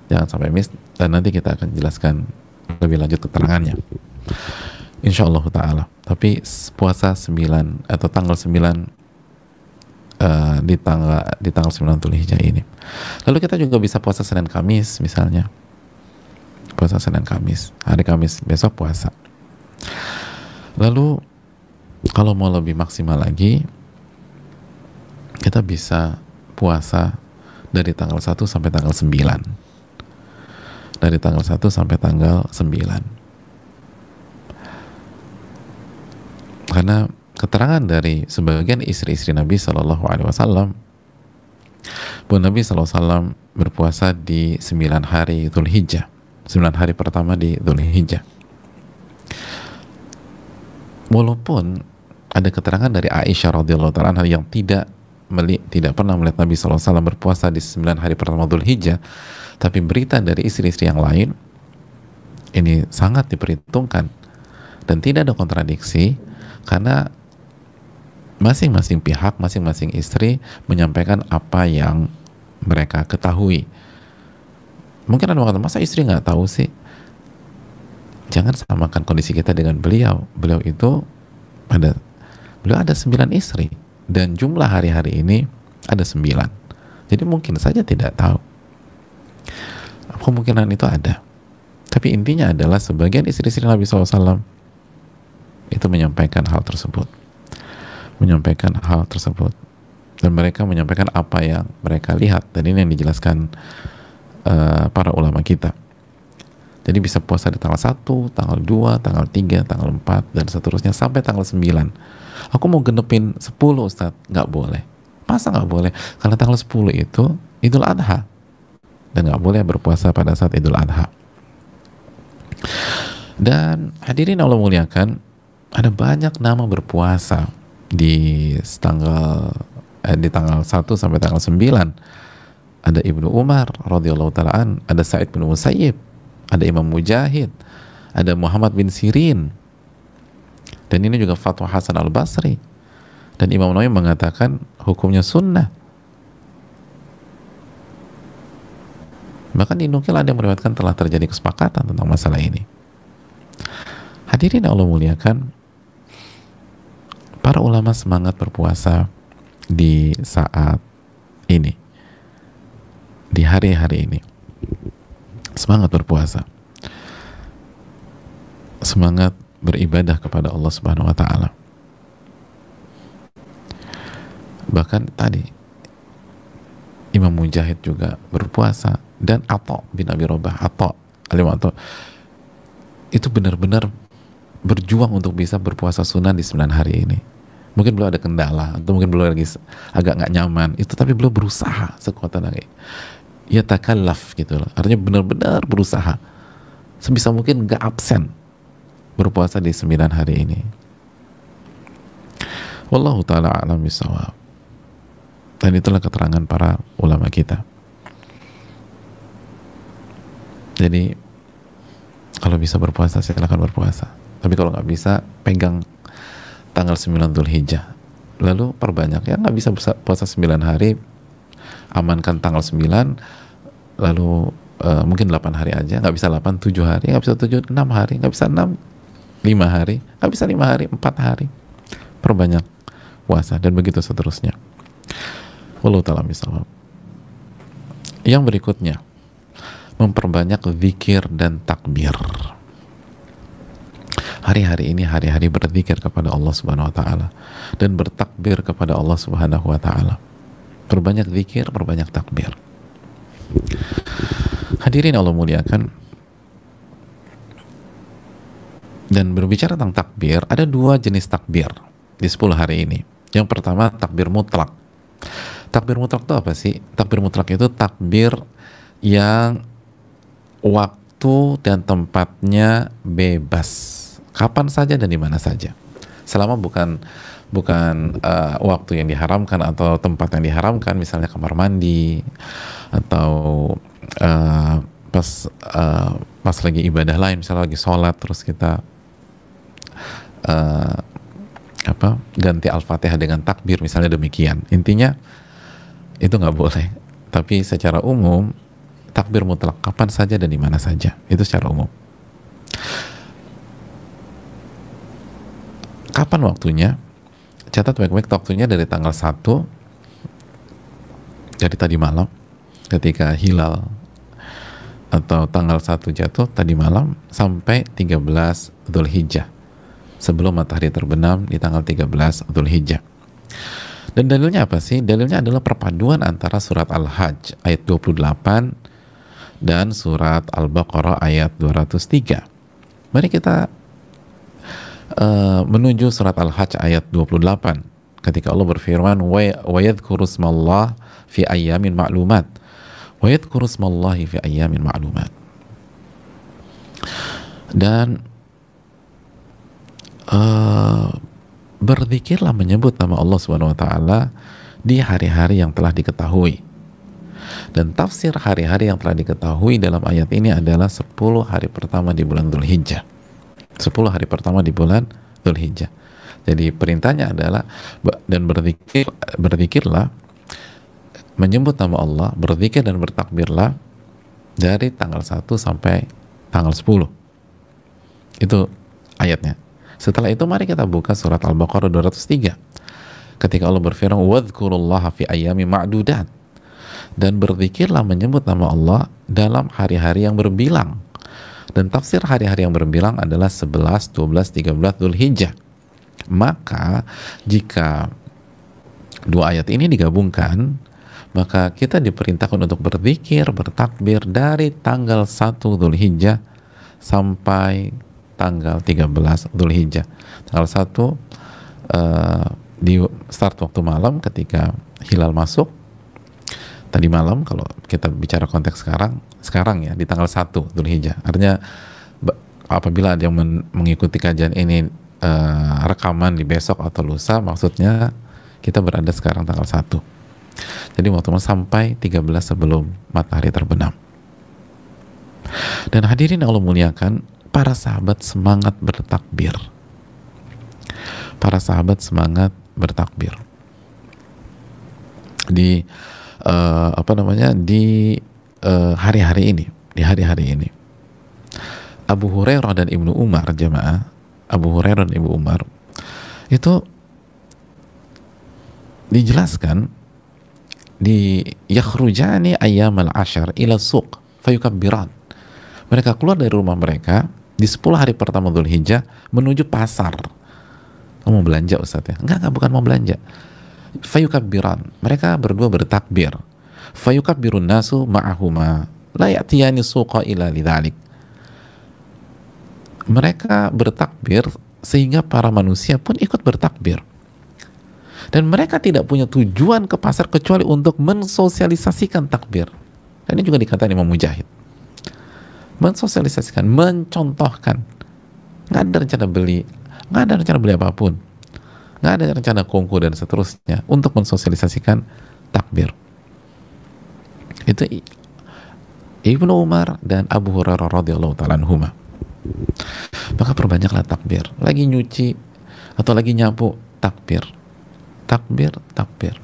Dan nanti kita akan jelaskan lebih lanjut keterangannya, insyaallah ta'ala. Tapi puasa 9 atau tanggal 9 di tanggal 9 Dzulhijjah ini. Lalu kita juga bisa puasa Senin Kamis misalnya. Puasa Senin Kamis, hari Kamis besok puasa. Lalu kalau mau lebih maksimal lagi, kita bisa puasa dari tanggal 1 sampai tanggal 9. Dari tanggal 1 sampai tanggal 9. Karena keterangan dari sebagian istri-istri Nabi Shallallahu Alaihi Wasallam, bahwa Nabi SAW berpuasa di 9 hari Dzulhijjah, 9 hari pertama di Dzulhijjah. Walaupun ada keterangan dari Aisyah radhiyallahu ta'ala yang tidak pernah melihat Nabi SAW berpuasa di 9 hari pertama Dzulhijjah, tapi berita dari istri-istri yang lain ini sangat diperhitungkan dan tidak ada kontradiksi, karena masing-masing pihak, masing-masing istri menyampaikan apa yang mereka ketahui. Mungkin ada yang mengatakan, masa istri nggak tahu sih? Jangan samakan kondisi kita dengan beliau. Beliau ada 9 istri, dan jumlah hari-hari ini ada 9. Jadi mungkin saja tidak tahu. Kemungkinan itu ada. Tapi intinya adalah sebagian istri-istri Nabi SAW itu menyampaikan hal tersebut. Dan mereka menyampaikan apa yang mereka lihat, dan ini yang dijelaskan para ulama kita. Jadi bisa puasa di tanggal 1, tanggal 2, tanggal 3, tanggal 4, dan seterusnya sampai tanggal 9. Aku mau genepin 10 Ustadz, nggak boleh. Masa nggak boleh? Karena tanggal 10 itu Idul Adha. dan nggak boleh berpuasa pada saat Idul Adha. Dan hadirin Allah muliakan, ada banyak nama berpuasa di tanggal 1 sampai tanggal 9. Ada Ibnu Umar radhiyallahu ta'ala, ada Sa'id bin Musayyib, ada Imam Mujahid, ada Muhammad bin Sirin. Dan ini juga fatwa Hasan al-Basri. Dan Imam Nawawi mengatakan hukumnya sunnah. Bahkan dinukil ada yang meriwayatkan telah terjadi kesepakatan tentang masalah ini. Hadirin Allah muliakan, para ulama semangat berpuasa di saat ini, di hari-hari ini. Semangat berpuasa, semangat beribadah kepada Allah Subhanahu wa Ta'ala. Bahkan tadi Imam Mujahid juga berpuasa, dan Atha bin Abi Rabah, Alim Atha itu benar-benar berjuang untuk bisa berpuasa sunnah di 9 hari ini. Mungkin belum ada kendala, atau mungkin belum lagi agak nggak nyaman itu, tapi belum berusaha sekuat tenaga. Ya takallaf gitu loh, artinya benar-benar berusaha sebisa mungkin nggak absen berpuasa di 9 hari ini. Wallahu ta'ala a'lam bishawab. Dan itulah keterangan para ulama kita. Jadi kalau bisa berpuasa silakan berpuasa, tapi kalau nggak bisa pegang tanggal 9 Dzulhijjah, lalu perbanyak. Ya nggak bisa puasa 9 hari, amankan tanggal 9, lalu mungkin 8 hari aja, nggak bisa 8, 7 hari, nggak bisa 7, 6 hari, nggak bisa 6, 5 hari, nggak bisa 5 hari, 4 hari, perbanyak puasa, dan begitu seterusnya. Wallahu ta'ala bishawab. Yang berikutnya, memperbanyak zikir dan takbir. Hari-hari ini hari-hari berzikir kepada Allah Subhanahu wa Ta'ala dan bertakbir kepada Allah Subhanahu wa Ta'ala. Perbanyak zikir, perbanyak takbir. Hadirin Allah muliakan, dan berbicara tentang takbir, ada 2 jenis takbir di 10 hari ini. Yang pertama, takbir mutlak. Takbir mutlak itu apa sih? Takbir mutlak itu takbir yang waktu dan tempatnya bebas, kapan saja dan di mana saja, selama bukan waktu yang diharamkan atau tempat yang diharamkan, misalnya kamar mandi atau pas lagi ibadah lain, misalnya lagi sholat terus kita ganti Al-Fatihah dengan takbir, misalnya demikian. Intinya itu nggak boleh. Tapi secara umum takbir mutlak kapan saja dan di mana saja, itu secara umum. Kapan waktunya? Catat baik-baik, waktunya dari tanggal 1, dari tadi malam ketika hilal, atau tanggal 1 jatuh tadi malam, sampai 13 Dzulhijjah, sebelum matahari terbenam di tanggal 13 Dzulhijjah. Dan dalilnya apa sih? Dalilnya adalah perpaduan antara surat Al-Hajj ayat 28 dan surat Al-Baqarah ayat 203. Mari kita menuju surat Al-Hajj ayat 28 ketika Allah berfirman, wa yadhkuru ismallah fi ayyamin ma'lumat, wa yadhkuru ismallahi fi ayyamin ma'lumat. Dan berzikirlah, menyebut nama Allah Subhanahu wa Ta'ala di hari-hari yang telah diketahui. Dan tafsir hari-hari yang telah diketahui dalam ayat ini adalah 10 hari pertama di bulan Dzulhijjah. 10 hari pertama di bulan Dzulhijjah. Jadi perintahnya adalah, dan berzikirlah, menyebut nama Allah, berzikir dan bertakbirlah dari tanggal 1 sampai tanggal 10. Itu ayatnya. Setelah itu mari kita buka surat Al-Baqarah 203. Ketika Allah berfirman, wadhkurullaha fi ayyami ma'dudat, dan berzikirlah, menyebut nama Allah dalam hari-hari yang berbilang. Dan tafsir hari-hari yang berbilang adalah 11, 12, 13 Dzulhijjah. Maka jika 2 ayat ini digabungkan, maka kita diperintahkan untuk berzikir, bertakbir dari tanggal 1 Dzulhijjah sampai tanggal 13 Dzulhijjah. Tanggal 1 di start waktu malam ketika hilal masuk, tadi malam, kalau kita bicara konteks sekarang ya, di tanggal 1 Dzulhijjah. Artinya apabila ada yang mengikuti kajian ini rekaman di besok atau lusa, maksudnya kita berada sekarang tanggal 1. Jadi waktu sampai 13 sebelum matahari terbenam. Dan hadirin Allah muliakan, para sahabat semangat bertakbir. Para sahabat semangat bertakbir. Di hari-hari ini, Abu Hurairah dan Ibnu Umar, jamaah, Abu Hurairah dan Ibnu Umar itu dijelaskan di yakhrujani ayyamal ashar ila suq fayukabbiran. Mereka keluar dari rumah mereka di 10 hari pertama Dzulhijjah menuju pasar. Mau belanja Ustaz ya? Enggak, bukan mau belanja. Fayukabbiran, mereka berdua bertakbir. Fayukabbirun nasu ma'ahuma la ya'tiyani suqa ila lidzalik. Mereka bertakbir sehingga para manusia pun ikut bertakbir. Dan mereka tidak punya tujuan ke pasar kecuali untuk mensosialisasikan takbir. Dan ini juga dikatakan Imam Mujahid. Mensosialisasikan, mencontohkan. Nggak ada rencana beli, nggak ada rencana beli apapun, nggak ada rencana kongko dan seterusnya, untuk mensosialisasikan takbir. Itu Ibnu Umar dan Abu Hurairah radhiyallahu ta'ala anhuma. Maka perbanyaklah takbir. Lagi nyuci atau lagi nyapu, takbir, takbir, takbir.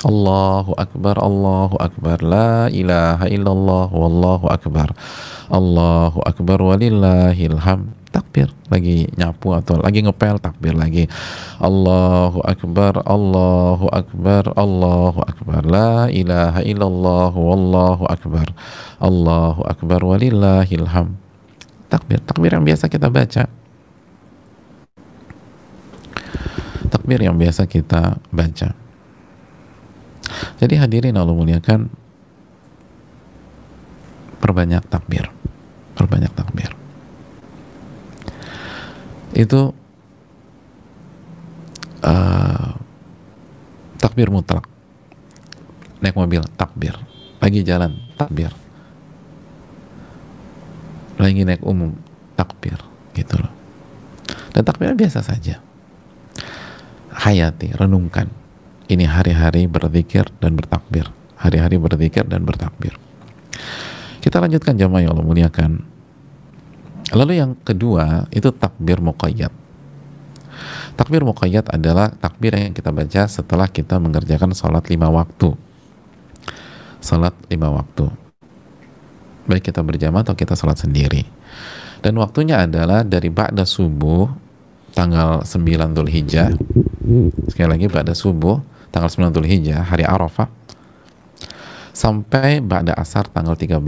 Allahu Akbar, Allahu Akbar, la ilaha illallah, wallahu Akbar, Allahu Akbar, walillahil hamd. Takbir. Lagi nyapu atau lagi ngepel, takbir lagi. Allahu Akbar, Allahu Akbar, Allahu Akbar, la ilaha illallah, wallahu Akbar, Allahu Akbar, walillahil hamd. Takbir. Takbir yang biasa kita baca. Takbir yang biasa kita baca. Jadi hadirin Allah muliakan, perbanyak takbir, perbanyak takbir. Itu takbir mutlak. Naik mobil, takbir. Lagi jalan, takbir. Lagi naik umum, takbir, gitu loh. Dan takbirnya biasa saja. Hayati, renungkan. Ini hari-hari berzikir dan bertakbir. Hari-hari berzikir dan bertakbir. Kita lanjutkan jamaah yang Allah muliakan. Lalu yang kedua itu takbir muqayyad. Takbir muqayyad adalah takbir yang kita baca setelah kita mengerjakan sholat 5 waktu. Sholat 5 waktu. Baik kita berjamaah atau kita sholat sendiri. Dan waktunya adalah dari ba'da subuh tanggal 9 Dzulhijjah. Sekali lagi, ba'da subuh tanggal 9 Dzulhijjah, hari Arafah, sampai ba'da asar tanggal 13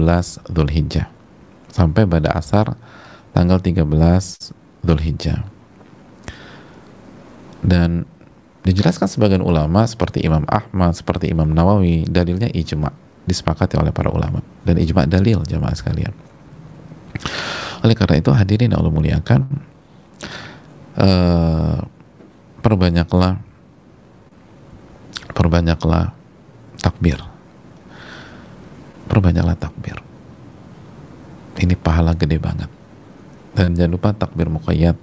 Dzulhijjah. Sampai ba'da asar tanggal 13 Dzulhijjah. Dan dijelaskan sebagian ulama seperti Imam Ahmad, seperti Imam Nawawi, dalilnya ijma', disepakati oleh para ulama. Dan ijma' dalil, jamaah sekalian. Oleh karena itu hadirin Allah muliakan, perbanyaklah takbir. Perbanyaklah takbir. Ini pahala gede banget. Dan jangan lupa takbir muqayyad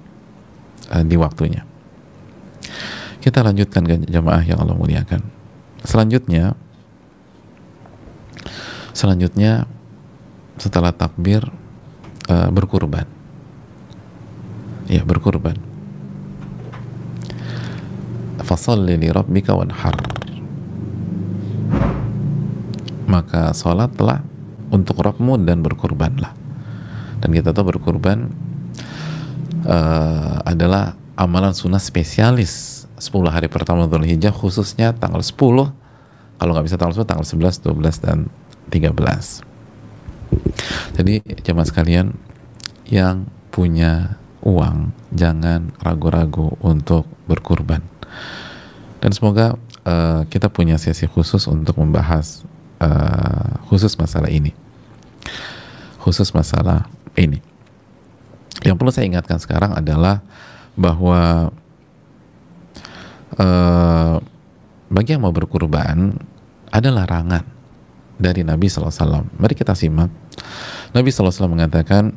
di waktunya. Kita lanjutkan jamaah yang Allah muliakan. Selanjutnya setelah takbir, berkurban. Ya, berkurban. Fasalli li rabbika wanhar. Maka salatlah untuk Rabbmu dan berkurbanlah. Dan kita tahu berkurban adalah amalan sunnah spesialis 10 hari pertama Dzulhijjah, khususnya tanggal 10, kalau nggak bisa tanggal 10, tanggal 11, 12, dan 13. Jadi jemaah sekalian yang punya uang, jangan ragu-ragu untuk berkurban. Dan semoga kita punya sesi khusus untuk membahas khusus masalah ini. Yang perlu saya ingatkan sekarang adalah bahwa bagi yang mau berkurban, ada larangan dari Nabi SAW. Mari kita simak. Nabi SAW mengatakan,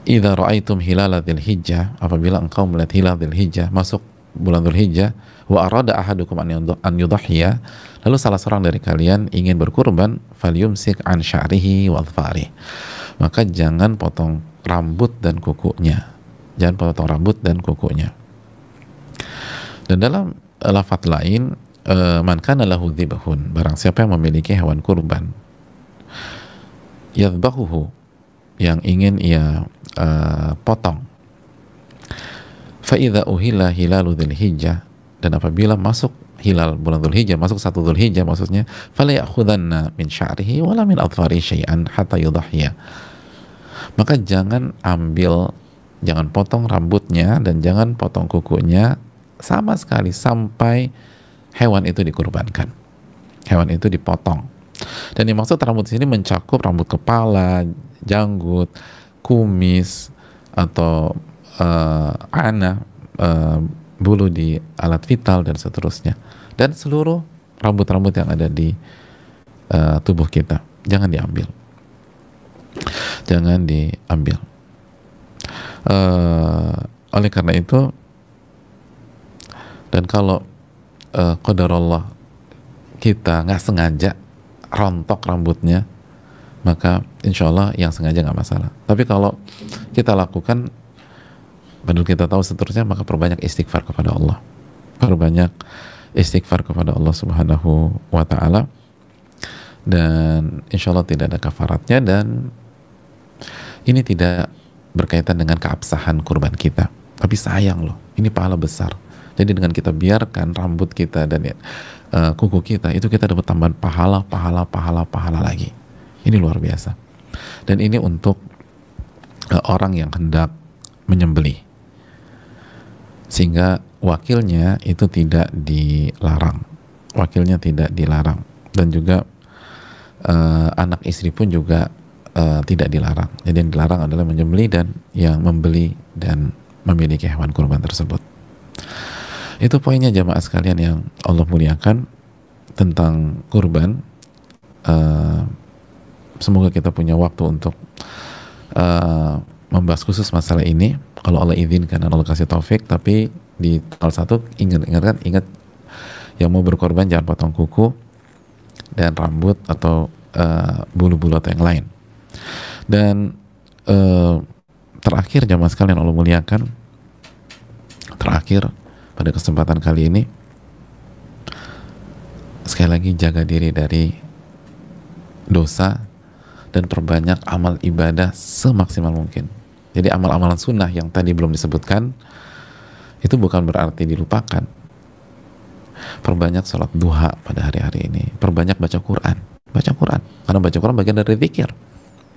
"Idza ra'aitum hilala dzilhijjah," apabila engkau melihat hilal dzilhijjah, masuk bulan dzulhijjah, wa arada ahadukum an yudhhiya, lalu salah seorang dari kalian ingin berkurban, falyumsik an sya'rihi wa adfarihi, maka jangan potong rambut dan kukunya. Jangan potong rambut dan kukunya. Dan dalam lafaz lain, man kana lahu dzibhun, barang siapa yang memiliki hewan kurban, yadhbahuhu, yang ingin ia potong, fa idza uhilla hilalu dzulhijjah, dan apabila masuk hilal bulan dzulhijjah, masuk 1 dzulhijjah maksudnya, fala ya'khudanna min sya'rihi wala min adfarihi syai'an hatta yudhhiya, maka jangan potong rambutnya dan jangan potong kukunya sama sekali sampai hewan itu dikurbankan, hewan itu dipotong. Dan yang maksud rambut di sini mencakup rambut kepala, janggut, kumis, atau bulu di alat vital dan seterusnya, dan seluruh rambut-rambut yang ada di tubuh kita jangan diambil. Jangan diambil. Oleh karena itu, dan kalau qadarullah kita nggak sengaja rontok rambutnya, maka insya Allah yang sengaja nggak masalah. Tapi kalau kita lakukan padahal kita tahu seterusnya, maka perbanyak istighfar kepada Allah, perbanyak istighfar kepada Allah Subhanahu wa ta'ala, dan insya Allah tidak ada kafaratnya. Dan ini tidak berkaitan dengan keabsahan kurban kita, tapi sayang loh, ini pahala besar. Jadi dengan kita biarkan rambut kita dan kuku kita, itu kita dapat tambahan pahala lagi. Ini luar biasa. Dan ini untuk orang yang hendak menyembelih, sehingga wakilnya itu tidak dilarang, wakilnya tidak dilarang, dan juga anak istri pun juga tidak dilarang. Jadi yang dilarang adalah menyembelih dan yang membeli dan memiliki hewan kurban tersebut. Itu poinnya jamaah sekalian yang Allah muliakan tentang kurban. Semoga kita punya waktu untuk membahas khusus masalah ini kalau Allah izinkan dan Allah kasih taufik. Tapi di tanggal 1 ingat yang mau berkorban jangan potong kuku dan rambut atau bulu-bulu atau yang lain. Dan terakhir jamaah sekalian Allah muliakan, terakhir pada kesempatan kali ini, sekali lagi jaga diri dari dosa dan perbanyak amal ibadah semaksimal mungkin. Jadi amal-amalan sunnah yang tadi belum disebutkan itu bukan berarti dilupakan. Perbanyak sholat duha pada hari-hari ini, perbanyak baca Quran, karena baca Quran bagian dari zikir.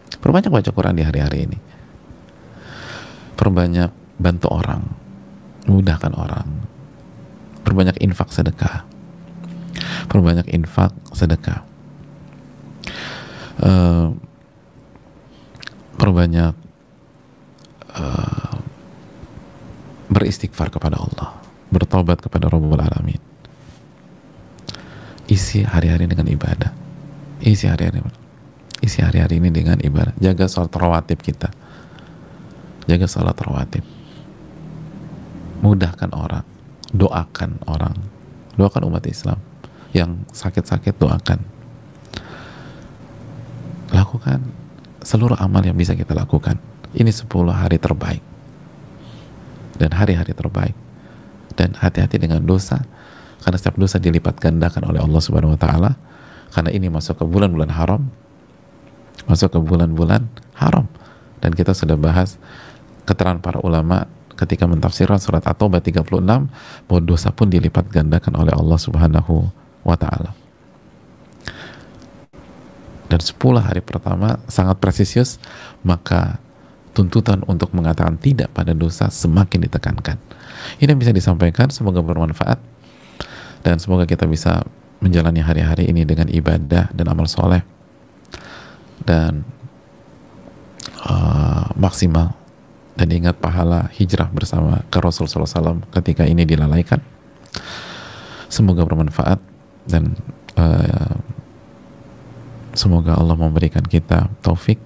Perbanyak baca Quran di hari-hari ini, perbanyak bantu orang, mudahkan orang, perbanyak infak sedekah, perbanyak beristighfar kepada Allah, bertobat kepada Rabbul Alamin. Isi hari-hari dengan ibadah, isi hari-hari ini dengan ibadah. Jaga sholat rawatib kita, jaga sholat rawatib, mudahkan orang, doakan umat Islam yang sakit-sakit, doakan, lakukan seluruh amal yang bisa kita lakukan. Ini 10 hari terbaik dan hari-hari terbaik. Dan hati-hati dengan dosa, karena setiap dosa dilipat gandakan oleh Allah Subhanahu wa ta'ala, karena ini masuk ke bulan-bulan haram. Dan kita sudah bahas keterangan para ulama ketika mentafsirkan surat At-Taubah 36 bahwa dosa pun dilipat gandakan oleh Allah Subhanahu wa ta'ala. Dan 10 hari pertama sangat presisius, maka tuntutan untuk mengatakan tidak pada dosa semakin ditekankan. Ini yang bisa disampaikan, semoga bermanfaat dan semoga kita bisa menjalani hari-hari ini dengan ibadah dan amal soleh dan maksimal. Dan ingat pahala hijrah bersama ke Rasul SAW ketika ini dilalaikan. Semoga bermanfaat. dan semoga Allah memberikan kita taufik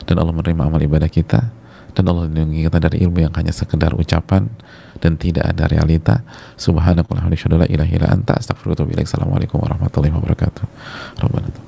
dan Allah menerima amal ibadah kita dan Allah lindungi kita dari ilmu yang hanya sekedar ucapan dan tidak ada realita. Subhanakallahumma wa bihamdika, la ilaha illa anta, astaghfiruka wa atubu ilaik. Assalamualaikum warahmatullahi wabarakatuh. Rabbana